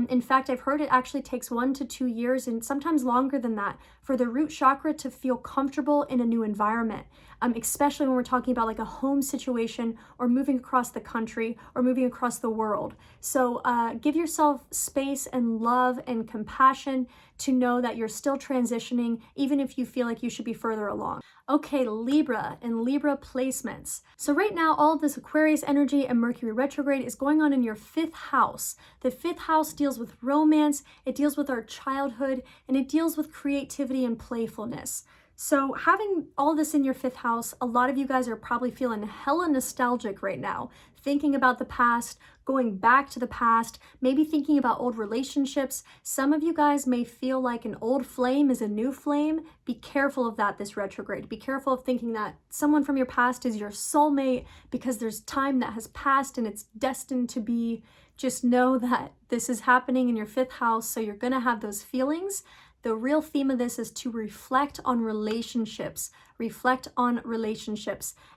In fact, I've heard it actually takes 1 to 2 years, and sometimes longer than that, for the root chakra to feel comfortable in a new environment, especially when we're talking about like a home situation or moving across the country or moving across the world. So give yourself space and love and compassion to know that you're still transitioning, even if you feel like you should be further along. Okay, Libra and Libra placements. So right now, all of this Aquarius energy and Mercury retrograde is going on in your 5th house. The 5th house deals with romance, it deals with our childhood, and it deals with creativity and playfulness. So having all this in your 5th house, a lot of you guys are probably feeling hella nostalgic right now, thinking about the past, going back to the past, maybe thinking about old relationships. Some of you guys may feel like an old flame is a new flame. Be careful of that this retrograde. Be careful of thinking that someone from your past is your soulmate because there's time that has passed and it's destined to be. Just know that this is happening in your 5th house, so you're going to have those feelings. The real theme of this is to reflect on relationships,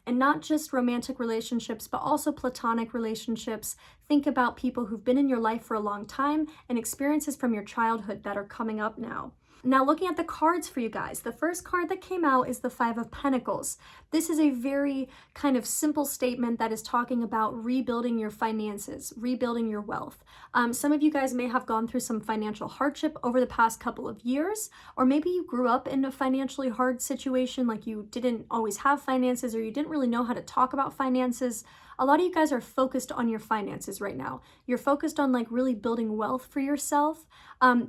and not just romantic relationships, but also platonic relationships. Think about people who've been in your life for a long time and experiences from your childhood that are coming up now. Now, looking at the cards for you guys, the first card that came out is the Five of Pentacles. This is a very kind of simple statement that is talking about rebuilding your finances, rebuilding your wealth. Some of you guys may have gone through some financial hardship over the past couple of years, or maybe you grew up in a financially hard situation, like you didn't always have finances or you didn't really know how to talk about finances. A lot of you guys are focused on your finances right now. You're focused on like really building wealth for yourself.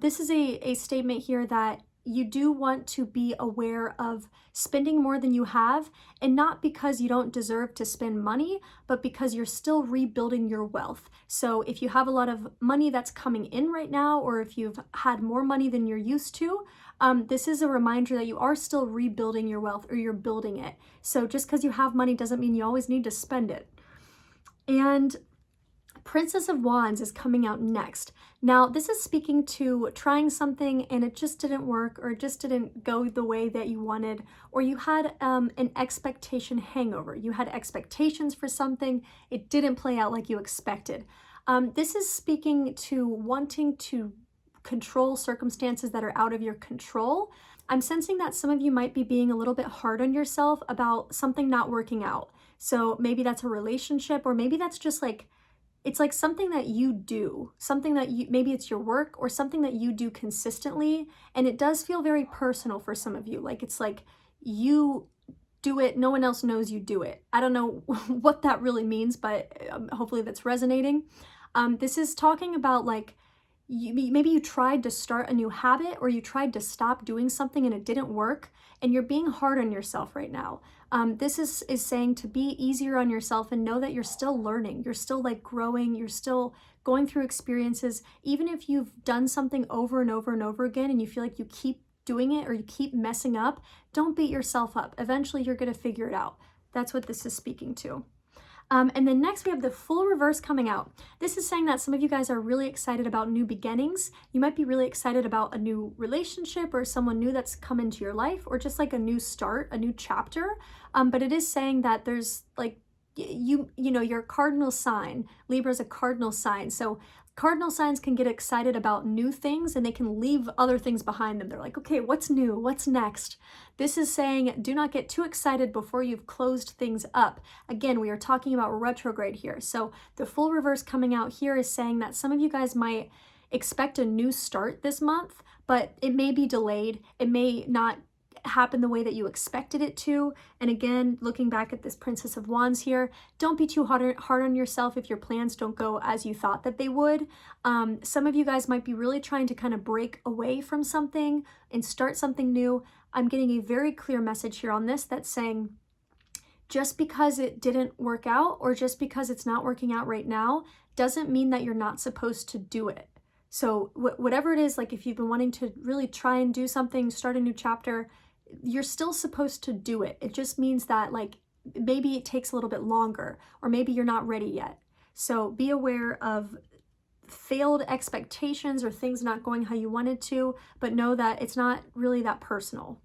This is a statement here that you do want to be aware of spending more than you have, and not because you don't deserve to spend money, but because you're still rebuilding your wealth. So if you have a lot of money that's coming in right now, or if you've had more money than you're used to, this is a reminder that you are still rebuilding your wealth, or you're building it. So just because you have money doesn't mean you always need to spend it. And Princess of Wands is coming out next. Now, this is speaking to trying something and it just didn't work, or it just didn't go the way that you wanted, or you had an expectation hangover. You had expectations for something, it didn't play out like you expected. This is speaking to wanting to control circumstances that are out of your control. I'm sensing that some of you might be being a little bit hard on yourself about something not working out. So maybe that's a relationship, or maybe that's just like, it's like something that you do, something that you, maybe it's your work or something that you do consistently. And it does feel very personal for some of you. Like, it's like you do it, no one else knows you do it. I don't know what that really means, but hopefully that's resonating. This is talking about like, maybe you tried to start a new habit, or you tried to stop doing something and it didn't work, and you're being hard on yourself right now. This is saying to be easier on yourself and know that you're still learning. You're still like growing. You're still going through experiences. Even if you've done something over and over and over again and you feel like you keep doing it or you keep messing up, don't beat yourself up. Eventually you're going to figure it out. That's what this is speaking to. And then next we have the full reverse coming out. This is saying that some of you guys are really excited about new beginnings. You might be really excited about a new relationship or someone new that's come into your life, or just like a new start, a new chapter. But it is saying that there's like, you know, your cardinal sign, Libra is a cardinal sign. So cardinal signs can get excited about new things and they can leave other things behind them. They're like, okay, what's new? What's next? This is saying do not get too excited before you've closed things up. Again, we are talking about retrograde here. So the full reverse coming out here is saying that some of you guys might expect a new start this month, but it may be delayed. It may not happen the way that you expected it to. And again, looking back at this Princess of Wands here, don't be too hard on yourself if your plans don't go as you thought that they would. Some of you guys might be really trying to kind of break away from something and start something new. I'm getting a very clear message here on this that's saying just because it didn't work out, or just because it's not working out right now, doesn't mean that you're not supposed to do it. So whatever it is, like if you've been wanting to really try and do something, start a new chapter, you're still supposed to do it. It just means that like maybe it takes a little bit longer, or maybe you're not ready yet. So be aware of failed expectations or things not going how you wanted to, but know that it's not really that personal.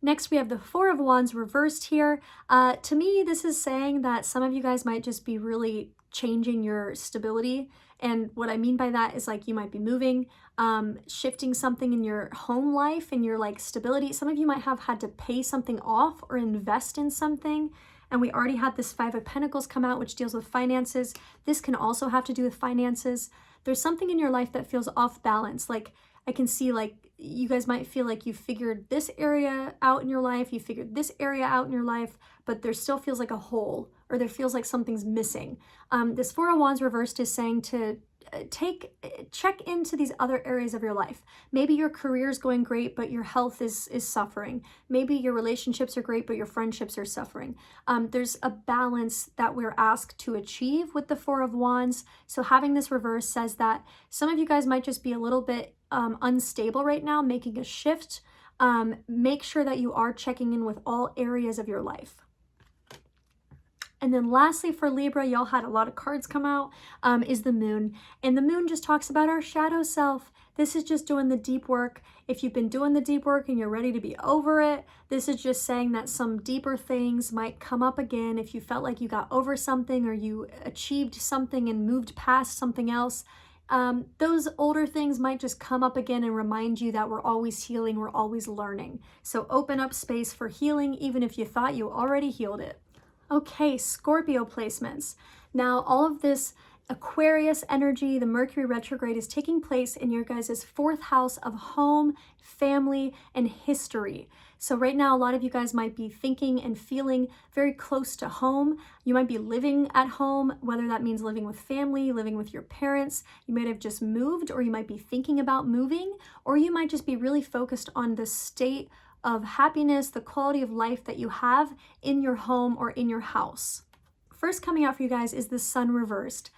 Next, we have the Four of Wands reversed here. To me, this is saying that some of you guys might just be really changing your stability. And what I mean by that is like you might be moving, shifting something in your home life and your like stability. Some of you might have had to pay something off or invest in something. And we already had this Five of Pentacles come out, which deals with finances. This can also have to do with finances. There's something in your life that feels off balance. Like I can see like you guys might feel like you figured this area out in your life, you figured this area out in your life, but there still feels like a hole, or there feels like something's missing. This Four of Wands reversed is saying to check into these other areas of your life. Maybe your career is going great, but your health is suffering. Maybe your relationships are great, but your friendships are suffering. There's a balance that we're asked to achieve with the Four of Wands. So having this reverse says that some of you guys might just be a little bit unstable right now, making a shift. Make sure that you are checking in with all areas of your life. And then lastly for Libra, y'all had a lot of cards come out, is the moon. And the moon just talks about our shadow self. This is just doing the deep work. If you've been doing the deep work and you're ready to be over it, this is just saying that some deeper things might come up again. If you felt like you got over something or you achieved something and moved past something else, those older things might just come up again and remind you that we're always healing, we're always learning. So open up space for healing, even if you thought you already healed it. Okay, Scorpio placements. Now, all of this Aquarius energy, the Mercury retrograde, is taking place in your guys' fourth house of home, family, and history. So right now, a lot of you guys might be thinking and feeling very close to home. You might be living at home, whether that means living with family, living with your parents. You might have just moved, or you might be thinking about moving, or you might just be really focused on the state of happiness, the quality of life that you have in your home or in your house. First coming out for you guys is the Sun reversed.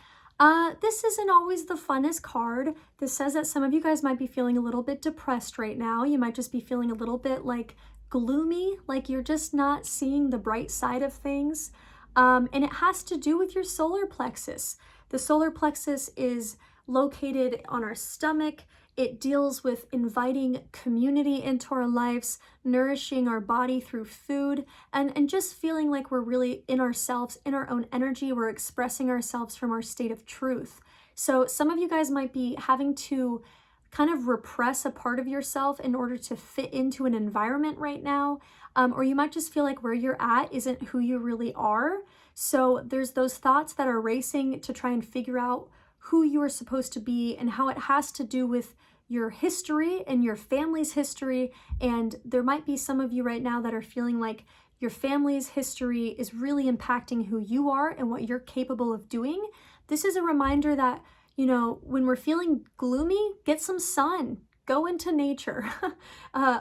This isn't always the funnest card. This says that some of you guys might be feeling a little bit depressed right now. You might just be feeling a little bit like gloomy, like you're just not seeing the bright side of things. And it has to do with your solar plexus. The solar plexus is located on our stomach. It deals with inviting community into our lives, nourishing our body through food, and just feeling like we're really in ourselves, in our own energy. We're expressing ourselves from our state of truth. So some of you guys might be having to kind of repress a part of yourself in order to fit into an environment right now. Or you might just feel like where you're at isn't who you really are. So there's those thoughts that are racing to try and figure out who you are supposed to be and how it has to do with your history and your family's history. And there might be some of you right now that are feeling like your family's history is really impacting who you are and what you're capable of doing. This is a reminder that, you know, when we're feeling gloomy, get some sun, go into nature,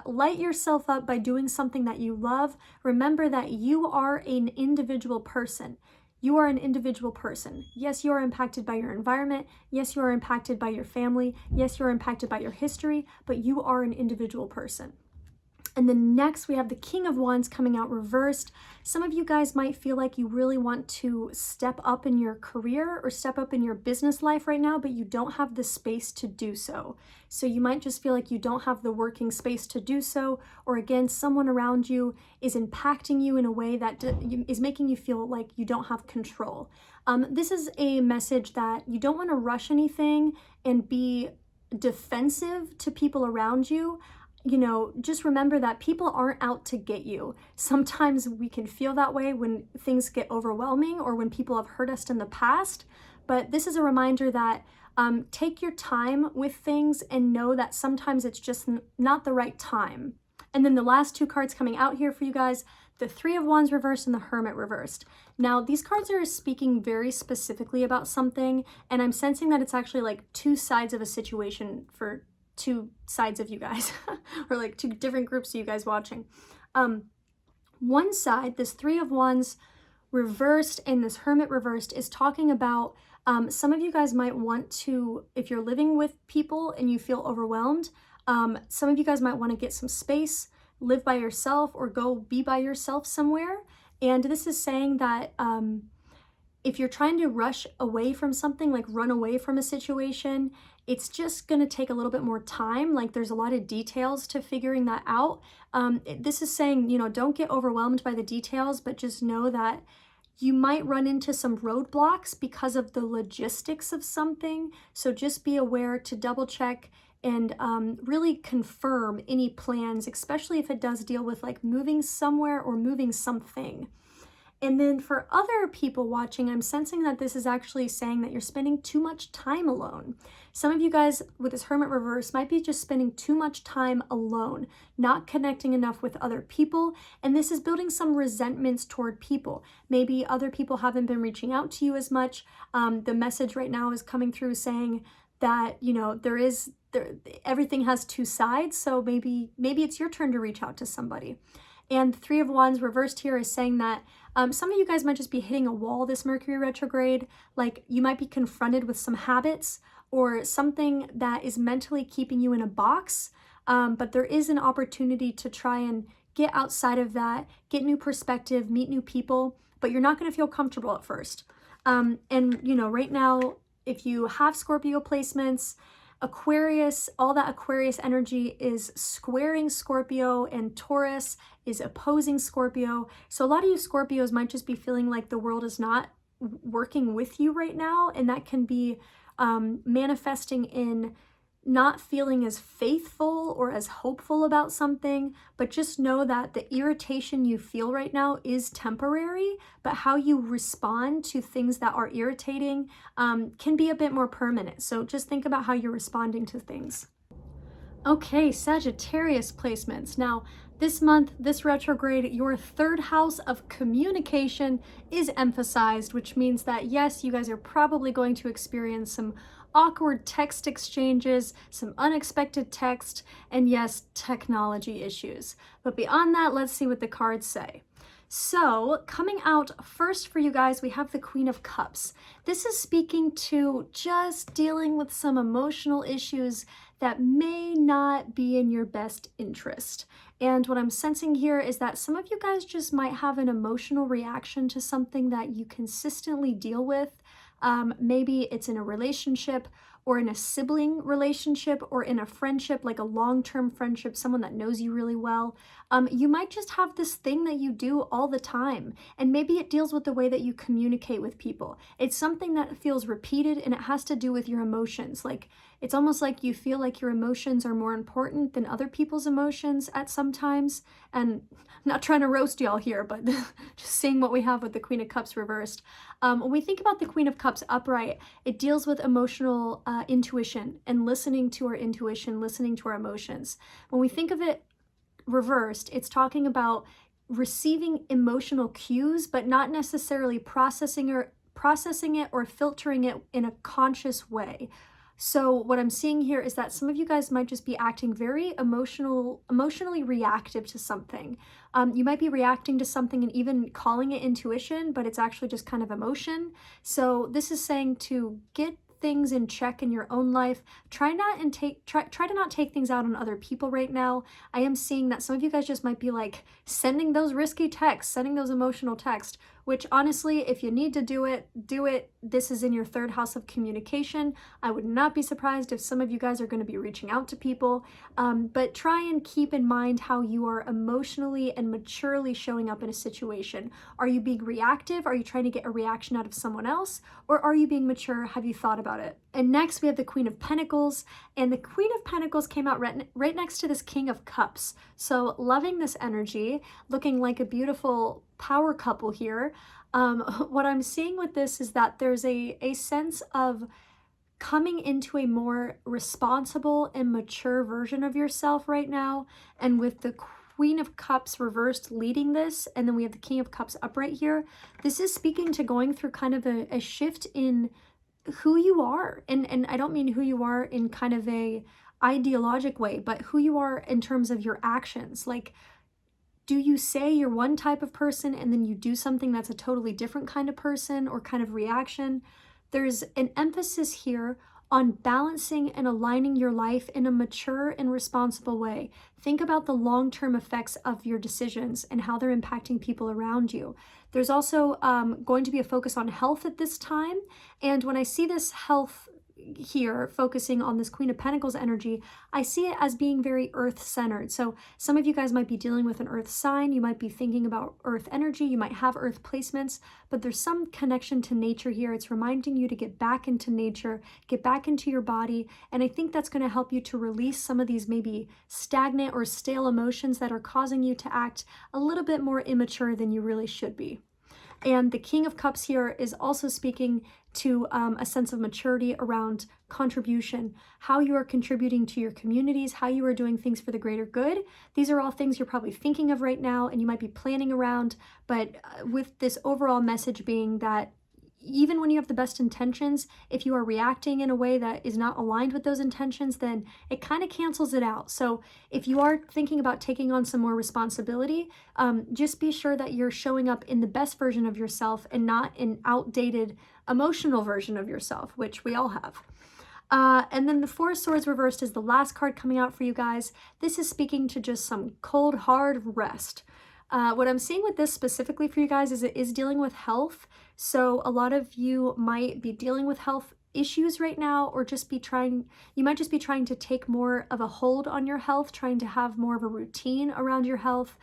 light yourself up by doing something that you love. Remember that you are an individual person. You are an individual person. Yes, you are impacted by your environment. Yes, you are impacted by your family. Yes, you are impacted by your history, but you are an individual person. And then next we have the King of Wands coming out reversed. Some of you guys might feel like you really want to step up in your career or step up in your business life right now, but you don't have the space to do so. So you might just feel like you don't have the working space to do so, or again, someone around you is impacting you in a way that is making you feel like you don't have control. This is a message that you don't want to rush anything and be defensive to people around you. You know, just remember that people aren't out to get you. Sometimes we can feel that way when things get overwhelming or when people have hurt us in the past. But this is a reminder that take your time with things and know that sometimes it's just not the right time. And then the last two cards coming out here for you guys, the Three of Wands reversed and the Hermit reversed. Now, these cards are speaking very specifically about something, and I'm sensing that it's actually like two sides of a situation for two sides of you guys, or like two different groups of you guys watching. One side, this Three of Wands reversed and this Hermit reversed, is talking about some of you guys might want to, if you're living with people and you feel overwhelmed, some of you guys might want to get some space, live by yourself, or go be by yourself somewhere. And this is saying that if you're trying to rush away from something, like run away from a situation, it's just going to take a little bit more time. Like there's a lot of details to figuring that out. This is saying, you know, don't get overwhelmed by the details, but just know that you might run into some roadblocks because of the logistics of something. So just be aware to double check and really confirm any plans, especially if it does deal with like moving somewhere or moving something. And then for other people watching, I'm sensing that this is actually saying that you're spending too much time alone. Some of you guys with this Hermit reverse might be just spending too much time alone, not connecting enough with other people. And this is building some resentments toward people. Maybe other people haven't been reaching out to you as much. The message right now is coming through saying that, you know, everything has two sides. So maybe it's your turn to reach out to somebody. And Three of Wands reversed here is saying that some of you guys might just be hitting a wall this Mercury retrograde. Like you might be confronted with some habits or something that is mentally keeping you in a box. But there is an opportunity to try and get outside of that, get new perspective, meet new people, but you're not going to feel comfortable at first. And, you know, right now, if you have Scorpio placements, Aquarius, all that Aquarius energy is squaring Scorpio, and Taurus is opposing Scorpio. So a lot of you Scorpios might just be feeling like the world is not working with you right now, and that can be manifesting in not feeling as faithful or as hopeful about something. But just know that the irritation you feel right now is temporary, but how you respond to things that are irritating can be a bit more permanent. So just think about how you're responding to things. Okay, Sagittarius placements. Now, this month, this retrograde, your third house of communication is emphasized, which means that yes, you guys are probably going to experience some awkward text exchanges, some unexpected text, and yes, technology issues. But beyond that, let's see what the cards say. So coming out first for you guys, we have the Queen of Cups. This is speaking to just dealing with some emotional issues that may not be in your best interest. And what I'm sensing here is that some of you guys just might have an emotional reaction to something that you consistently deal with. Maybe it's in a relationship or in a sibling relationship or in a friendship, like a long-term friendship, someone that knows you really well. You might just have this thing that you do all the time, and maybe it deals with the way that you communicate with people. It's something that feels repeated, and it has to do with your emotions. Like it's almost like you feel like your emotions are more important than other people's emotions at some times. And I'm not trying to roast y'all here, but just seeing what we have with the Queen of Cups reversed. When we think about the Queen of Cups upright, it deals with emotional intuition and listening to our intuition, listening to our emotions. When we think of it reversed, it's talking about receiving emotional cues, but not necessarily processing it or filtering it in a conscious way. So what I'm seeing here is that some of you guys might just be acting very emotionally reactive to something. You might be reacting to something and even calling it intuition, but it's actually just kind of emotion. So this is saying to get things in check in your own life. Try to not take things out on other people right now. I am seeing that some of you guys just might be like sending those risky texts, sending those emotional texts, which honestly, if you need to do it, do it. This is in your third house of communication. I would not be surprised if some of you guys are going to be reaching out to people, but try and keep in mind how you are emotionally and maturely showing up in a situation. Are you being reactive? Are you trying to get a reaction out of someone else? Or are you being mature? Have you thought about it? And next we have the Queen of Pentacles, and the Queen of Pentacles came out right next to this King of Cups. So loving this energy, looking like a beautiful power couple here. What I'm seeing with this is that there's a sense of coming into a more responsible and mature version of yourself right now. And with the Queen of Cups reversed leading this, and then we have the King of Cups upright here, this is speaking to going through kind of a shift in who you are. And I don't mean who you are in kind of a ideologic way, but who you are in terms of your actions. Like, do you say you're one type of person and then you do something that's a totally different kind of person or kind of reaction? There's an emphasis here on balancing and aligning your life in a mature and responsible way. Think about the long-term effects of your decisions and how they're impacting people around you. There's also going to be a focus on health at this time. And when I see this health here focusing on this Queen of Pentacles energy, I see it as being very earth-centered. So some of you guys might be dealing with an earth sign, you might be thinking about earth energy, you might have earth placements, but there's some connection to nature here. It's reminding you to get back into nature, get back into your body, and I think that's going to help you to release some of these maybe stagnant or stale emotions that are causing you to act a little bit more immature than you really should be. And the King of Cups here is also speaking to a sense of maturity around contribution, how you are contributing to your communities, how you are doing things for the greater good. These are all things you're probably thinking of right now and you might be planning around, but with this overall message being that even when you have the best intentions, if you are reacting in a way that is not aligned with those intentions, then it kind of cancels it out. So if you are thinking about taking on some more responsibility, just be sure that you're showing up in the best version of yourself and not an outdated emotional version of yourself, which we all have. And then the Four of Swords reversed is the last card coming out for you guys. This is speaking to just some cold, hard rest. What I'm seeing with this specifically for you guys is it is dealing with health. So a lot of you might be dealing with health issues right now, or you might just be trying to take more of a hold on your health, trying to have more of a routine around your health.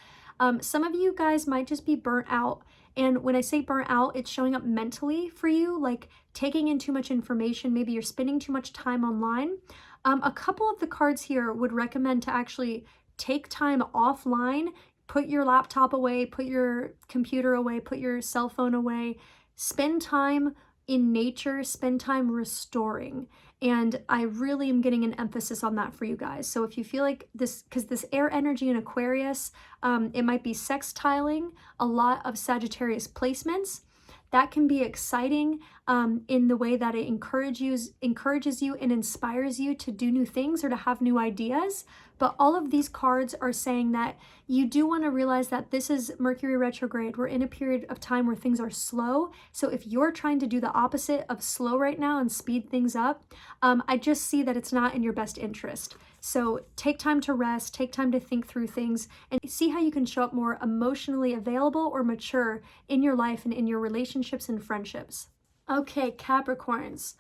Some of you guys might just be burnt out. And when I say burnt out, it's showing up mentally for you, like taking in too much information. Maybe you're spending too much time online. A couple of the cards here would recommend to actually take time offline. Put your laptop away, put your computer away, put your cell phone away, spend time in nature, spend time restoring. And I really am getting an emphasis on that for you guys. So if you feel like this, because this air energy in Aquarius, it might be sextiling a lot of Sagittarius placements. That can be exciting in the way that it encourages you and inspires you to do new things or to have new ideas. But all of these cards are saying that you do want to realize that this is Mercury retrograde. We're in a period of time where things are slow. So if you're trying to do the opposite of slow right now and speed things up, I just see that it's not in your best interest. So take time to rest, take time to think through things, and see how you can show up more emotionally available or mature in your life and in your relationships and friendships. Okay, Capricorns.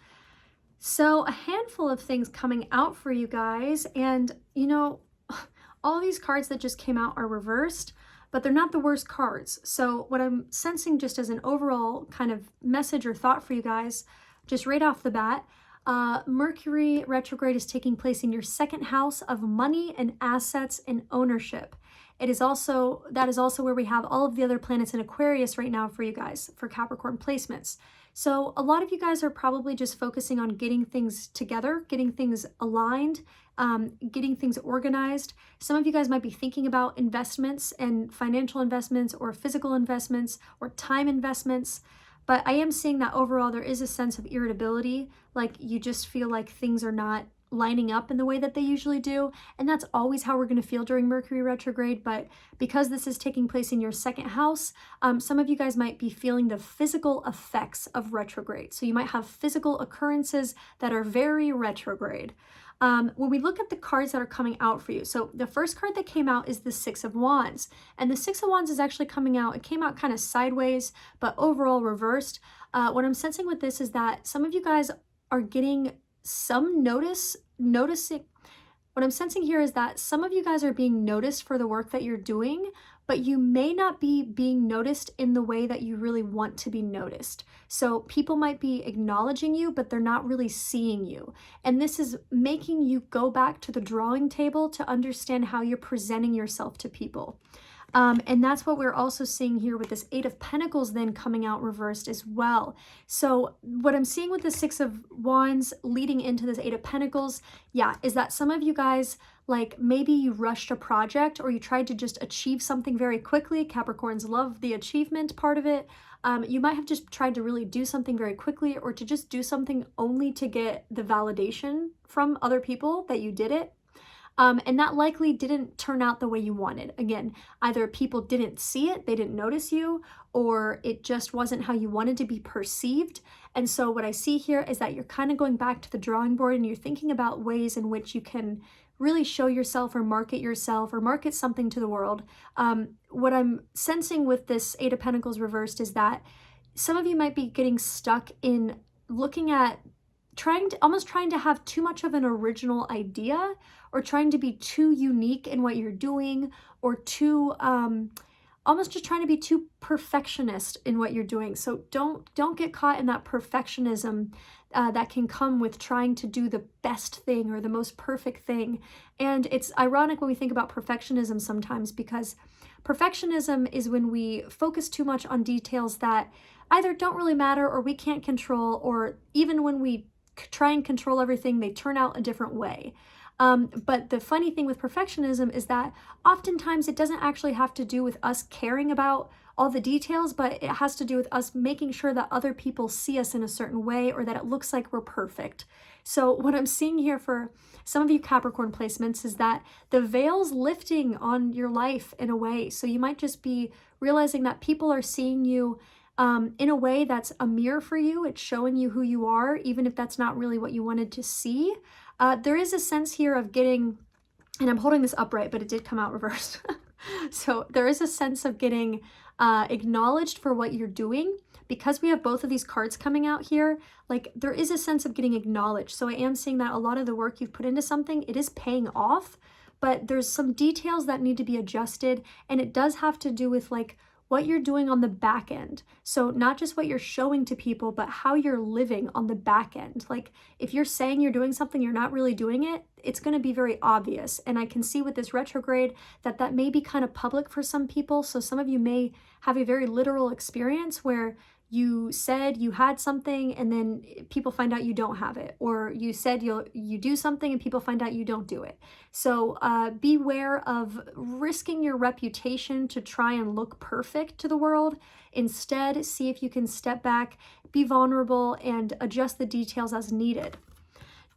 So a handful of things coming out for you guys, and you know, all these cards that just came out are reversed, but they're not the worst cards. So what I'm sensing just as an overall kind of message or thought for you guys, just right off the bat, Mercury retrograde is taking place in your second house of money and assets and ownership. That is also where we have all of the other planets in Aquarius right now for you guys, for Capricorn placements. So a lot of you guys are probably just focusing on getting things together, getting things aligned, getting things organized. Some of you guys might be thinking about investments and financial investments or physical investments or time investments. But I am seeing that overall there is a sense of irritability, like you just feel like things are not lining up in the way that they usually do. And that's always how we're going to feel during Mercury retrograde. But because this is taking place in your second house, some of you guys might be feeling the physical effects of retrograde. So you might have physical occurrences that are very retrograde. When we look at the cards that are coming out for you, so the first card that came out is the Six of Wands. And the Six of Wands is actually coming out, it came out kind of sideways, but overall reversed. What I'm sensing with this is that some of you guys are getting some noticing. What I'm sensing here is that some of you guys are being noticed for the work that you're doing, but you may not be being noticed in the way that you really want to be noticed. So people might be acknowledging you, but they're not really seeing you. And this is making you go back to the drawing table to understand how you're presenting yourself to people. And that's what we're also seeing here with this Eight of Pentacles then coming out reversed as well. So what I'm seeing with the Six of Wands leading into this Eight of Pentacles, is that some of you guys, like maybe you rushed a project or you tried to just achieve something very quickly. Capricorns love the achievement part of it. You might have just tried to really do something very quickly or to just do something only to get the validation from other people that you did it. And that likely didn't turn out the way you wanted. Again, either people didn't see it, they didn't notice you, or it just wasn't how you wanted to be perceived. And so what I see here is that you're kind of going back to the drawing board and you're thinking about ways in which you can really show yourself or market something to the world. What I'm sensing with this Eight of Pentacles reversed is that some of you might be getting stuck in looking at almost trying to have too much of an original idea, or trying to be too unique in what you're doing, or too almost just trying to be too perfectionist in what you're doing. So don't get caught in that perfectionism that can come with trying to do the best thing or the most perfect thing. And it's ironic when we think about perfectionism sometimes, because perfectionism is when we focus too much on details that either don't really matter or we can't control, or even when we try and control everything, they turn out a different way. But the funny thing with perfectionism is that oftentimes it doesn't actually have to do with us caring about all the details, but it has to do with us making sure that other people see us in a certain way, or that it looks like we're perfect. So what I'm seeing here for some of you Capricorn placements is that the veil's lifting on your life in a way. So you might just be realizing that people are seeing you in a way that's a mirror for you. It's showing you who you are, even if that's not really what you wanted to see. There is a sense here of getting, and I'm holding this upright, but it did come out reversed. So there is a sense of getting acknowledged for what you're doing. Because we have both of these cards coming out here, like there is a sense of getting acknowledged. So I am seeing that a lot of the work you've put into something, it is paying off, but there's some details that need to be adjusted. And it does have to do with like what you're doing on the back end. So not just what you're showing to people, but how you're living on the back end. Like if you're saying you're doing something, you're not really doing it, it's going to be very obvious. And I can see with this retrograde that may be kind of public for some people. So some of you may have a very literal experience where you said you had something and then people find out you don't have it, or you said you do something and people find out you don't do it. So beware of risking your reputation to try and look perfect to the world. Instead, see if you can step back, be vulnerable, and adjust the details as needed.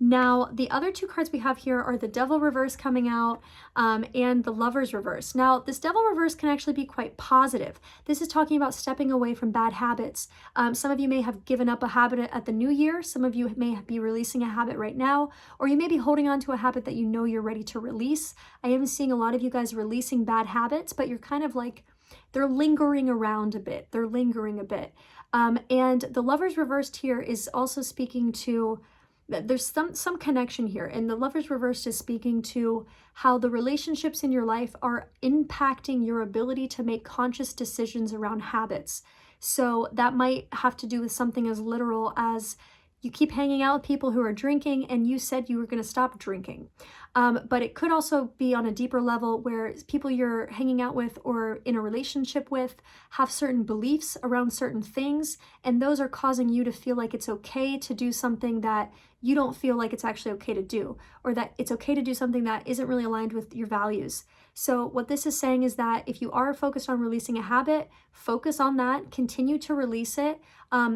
Now, the other two cards we have here are the Devil reverse coming out and the Lovers reverse. Now, this Devil reverse can actually be quite positive. This is talking about stepping away from bad habits. Some of you may have given up a habit at the new year. Some of you may be releasing a habit right now, or you may be holding on to a habit that you know you're ready to release. I am seeing a lot of you guys releasing bad habits, but you're kind of like, they're lingering around a bit. They're lingering a bit. And the Lovers reversed here is also speaking to, there's some connection here, and the Lovers reversed is speaking to how the relationships in your life are impacting your ability to make conscious decisions around habits. So that might have to do with something as literal as you keep hanging out with people who are drinking and you said you were going to stop drinking. But it could also be on a deeper level where people you're hanging out with or in a relationship with have certain beliefs around certain things, and those are causing you to feel like it's okay to do something that you don't feel like it's actually okay to do, or that it's okay to do something that isn't really aligned with your values. So what this is saying is that if you are focused on releasing a habit, focus on that, continue to release it.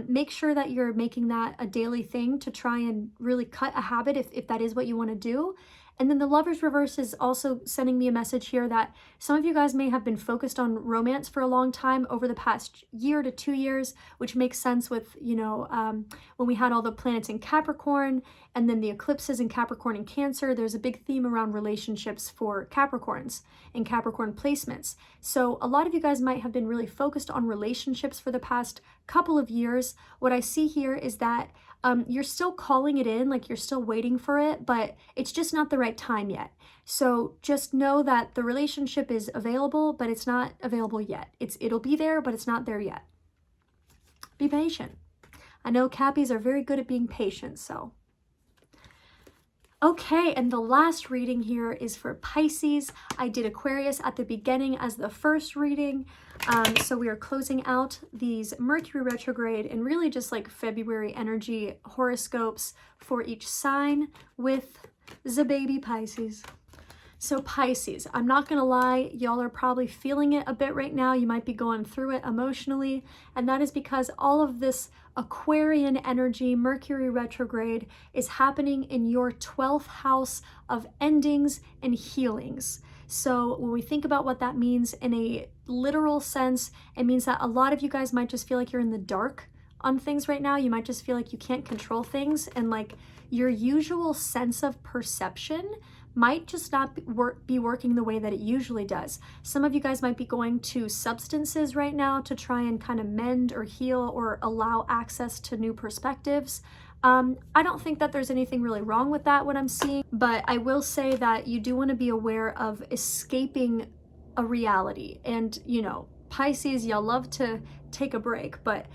Make sure that you're making that a daily thing to try and really cut a habit if that is what you want to do. And then the Lovers reverse is also sending me a message here that some of you guys may have been focused on romance for a long time over the past year to 2 years, which makes sense with, when we had all the planets in Capricorn and then the eclipses in Capricorn and Cancer. There's a big theme around relationships for Capricorns and Capricorn placements. So a lot of you guys might have been really focused on relationships for the past couple of years. What I see here is that you're still calling it in, like you're still waiting for it, but it's just not the right time yet. So just know that the relationship is available, but it's not available yet. It'll be there, but it's not there yet. Be patient. I know Cappies are very good at being patient, so. Okay, and the last reading here is for Pisces. I did Aquarius at the beginning as the first reading. So we are closing out these Mercury retrograde and really just like February energy horoscopes for each sign with the baby Pisces. So Pisces, I'm not gonna lie, y'all are probably feeling it a bit right now. You might be going through it emotionally, and that is because all of this Aquarian energy, Mercury retrograde, is happening in your 12th house of endings and healings. So when we think about what that means in a literal sense, it means that a lot of you guys might just feel like you're in the dark on things right now. You might just feel like you can't control things, and like your usual sense of perception might just not be working the way that it usually does. Some of you guys might be going to substances right now to try and kind of mend or heal or allow access to new perspectives. I don't think that there's anything really wrong with that, what I'm seeing, but I will say that you do want to be aware of escaping a reality. And, you know, Pisces, y'all love to take a break, but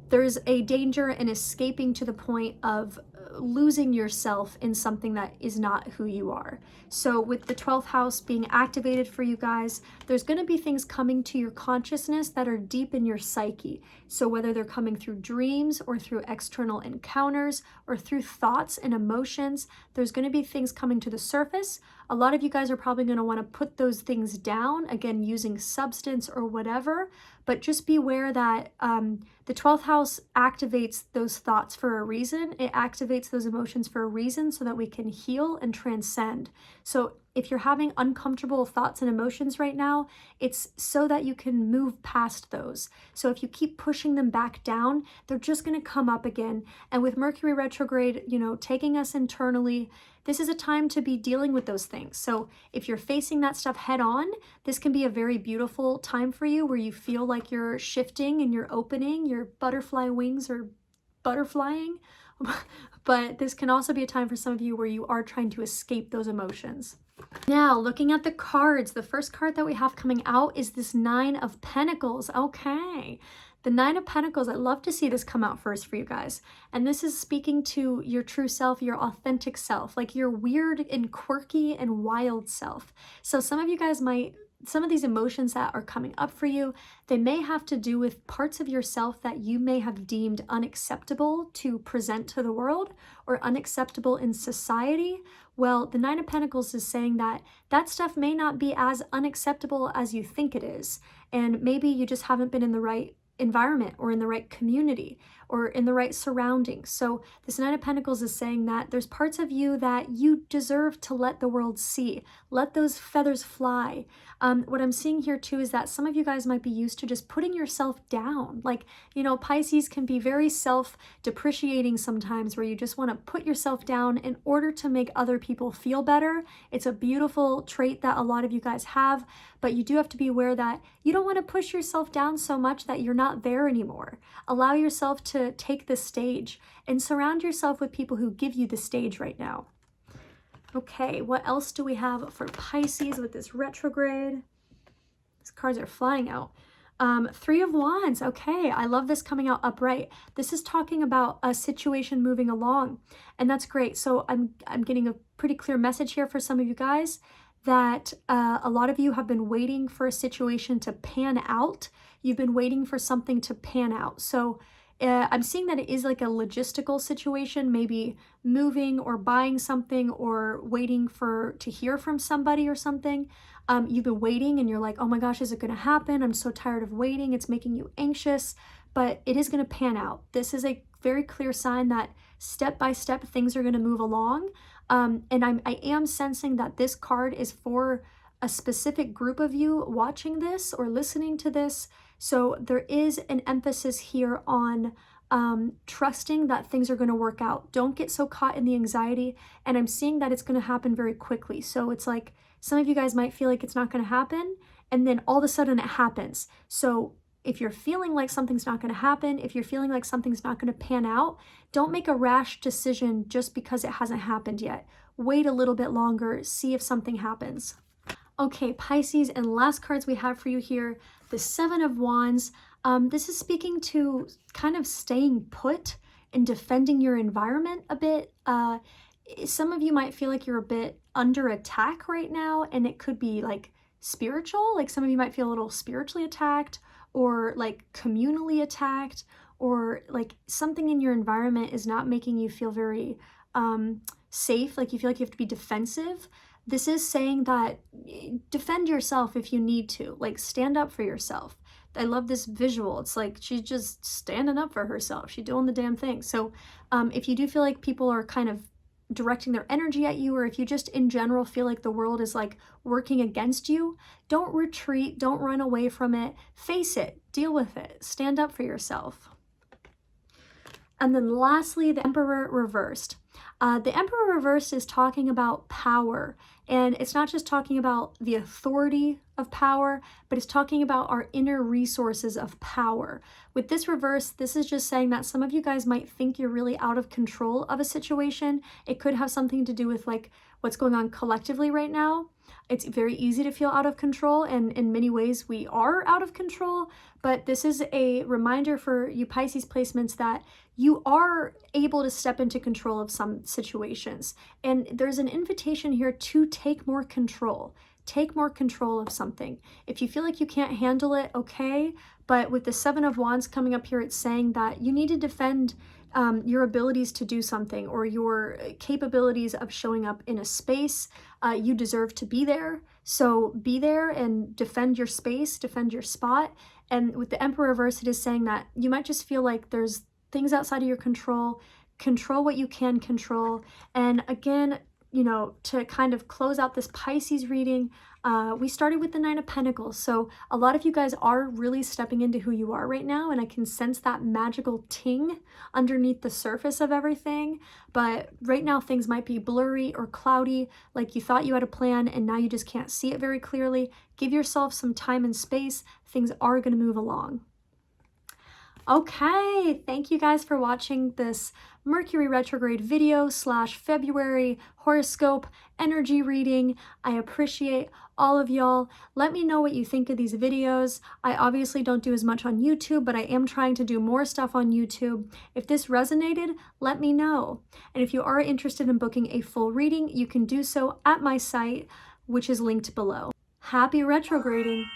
there's a danger in escaping to the point of losing yourself in something that is not who you are. So with the 12th house being activated for you guys, there's going to be things coming to your consciousness that are deep in your psyche. So whether they're coming through dreams or through external encounters or through thoughts and emotions, there's going to be things coming to the surface. A lot of you guys are probably going to want to put those things down, again, using substance or whatever, but just be aware that the 12th house activates those thoughts for a reason. It activates those emotions for a reason so that we can heal and transcend. So if you're having uncomfortable thoughts and emotions right now, it's so that you can move past those. So if you keep pushing them back down, they're just going to come up again. And with Mercury retrograde, you know, taking us internally, this is a time to be dealing with those things. So if you're facing that stuff head on, this can be a very beautiful time for you where you feel like you're shifting and you're opening, your butterfly wings are butterflying. But this can also be a time for some of you where you are trying to escape those emotions. Now, looking at the cards, the first card that we have coming out is this Nine of Pentacles. Okay. The Nine of Pentacles, I love to see this come out first for you guys. And this is speaking to your true self, your authentic self, like your weird and quirky and wild self. So some of you guys might, some of these emotions that are coming up for you, they may have to do with parts of yourself that you may have deemed unacceptable to present to the world or unacceptable in society. Well, the Nine of Pentacles is saying that that stuff may not be as unacceptable as you think it is. And maybe you just haven't been in the right environment or in the right community or in the right surroundings. So this Nine of Pentacles is saying that there's parts of you that you deserve to let the world see. Let those feathers fly. What I'm seeing here too is that some of you guys might be used to just putting yourself down. Like, you know, Pisces can be very self-depreciating sometimes, where you just want to put yourself down in order to make other people feel better. It's a beautiful trait that a lot of you guys have, but you do have to be aware that you don't want to push yourself down so much that you're not there anymore. Allow yourself to take the stage and surround yourself with people who give you the stage right now. Okay, what else do we have for Pisces with this retrograde? These cards are flying out. Three of Wands. Okay, I love this coming out upright. This is talking about a situation moving along, and that's great. So I'm getting a pretty clear message here for some of you guys that a lot of you have been waiting for a situation to pan out. You've been waiting for something to pan out. So I'm seeing that it is like a logistical situation, maybe moving or buying something or waiting to hear from somebody or something. You've been waiting and you're like, oh my gosh, is it going to happen? I'm so tired of waiting. It's making you anxious, but it is going to pan out. This is a very clear sign that step by step things are going to move along. And I am sensing that this card is for a specific group of you watching this or listening to this. So there is an emphasis here on trusting that things are going to work out. Don't get so caught in the anxiety. And I'm seeing that it's going to happen very quickly. So it's like some of you guys might feel like it's not going to happen, and then all of a sudden it happens. So if you're feeling like something's not going to happen, if you're feeling like something's not going to pan out, don't make a rash decision just because it hasn't happened yet. Wait a little bit longer, see if something happens. Okay, Pisces, and last cards we have for you here, the Seven of Wands. This is speaking to kind of staying put and defending your environment a bit. Some of you might feel like you're a bit under attack right now, and it could be like spiritual. Like some of you might feel a little spiritually attacked, or like communally attacked, or like something in your environment is not making you feel very safe. Like you feel like you have to be defensive. This is saying that defend yourself if you need to, like stand up for yourself. I love this visual. It's like she's just standing up for herself. She's doing the damn thing. So if you do feel like people are kind of directing their energy at you, or if you just in general feel like the world is like working against you, don't retreat, don't run away from it, face it, deal with it, stand up for yourself. And then lastly, the Emperor reversed. The Emperor reversed is talking about power, and it's not just talking about the authority of power, but it's talking about our inner resources of power. With this reverse, this is just saying that some of you guys might think you're really out of control of a situation. It could have something to do with like what's going on collectively right now. It's very easy to feel out of control, and in many ways we are out of control, but this is a reminder for you Pisces placements that you are able to step into control of some situations. And there's an invitation here to take more control. Take more control of something. If you feel like you can't handle it, okay, but with the Seven of Wands coming up here, it's saying that you need to defend your abilities to do something, or your capabilities of showing up in a space. You deserve to be there, so be there and defend your space, defend your spot. And with the Emperor reverse, it is saying that you might just feel like there's things outside of your control. Control what you can control. And again, you know, to kind of close out this Pisces reading, we started with the Nine of Pentacles. So a lot of you guys are really stepping into who you are right now, and I can sense that magical ting underneath the surface of everything. But right now things might be blurry or cloudy, like you thought you had a plan and now you just can't see it very clearly. Give yourself some time and space. Things are going to move along. Okay, thank you guys for watching this Mercury retrograde video / February horoscope energy reading. I appreciate all of y'all. Let me know what you think of these videos. I obviously don't do as much on YouTube, but I am trying to do more stuff on YouTube. If this resonated, let me know. And if you are interested in booking a full reading, you can do so at my site, which is linked below. Happy retrograding!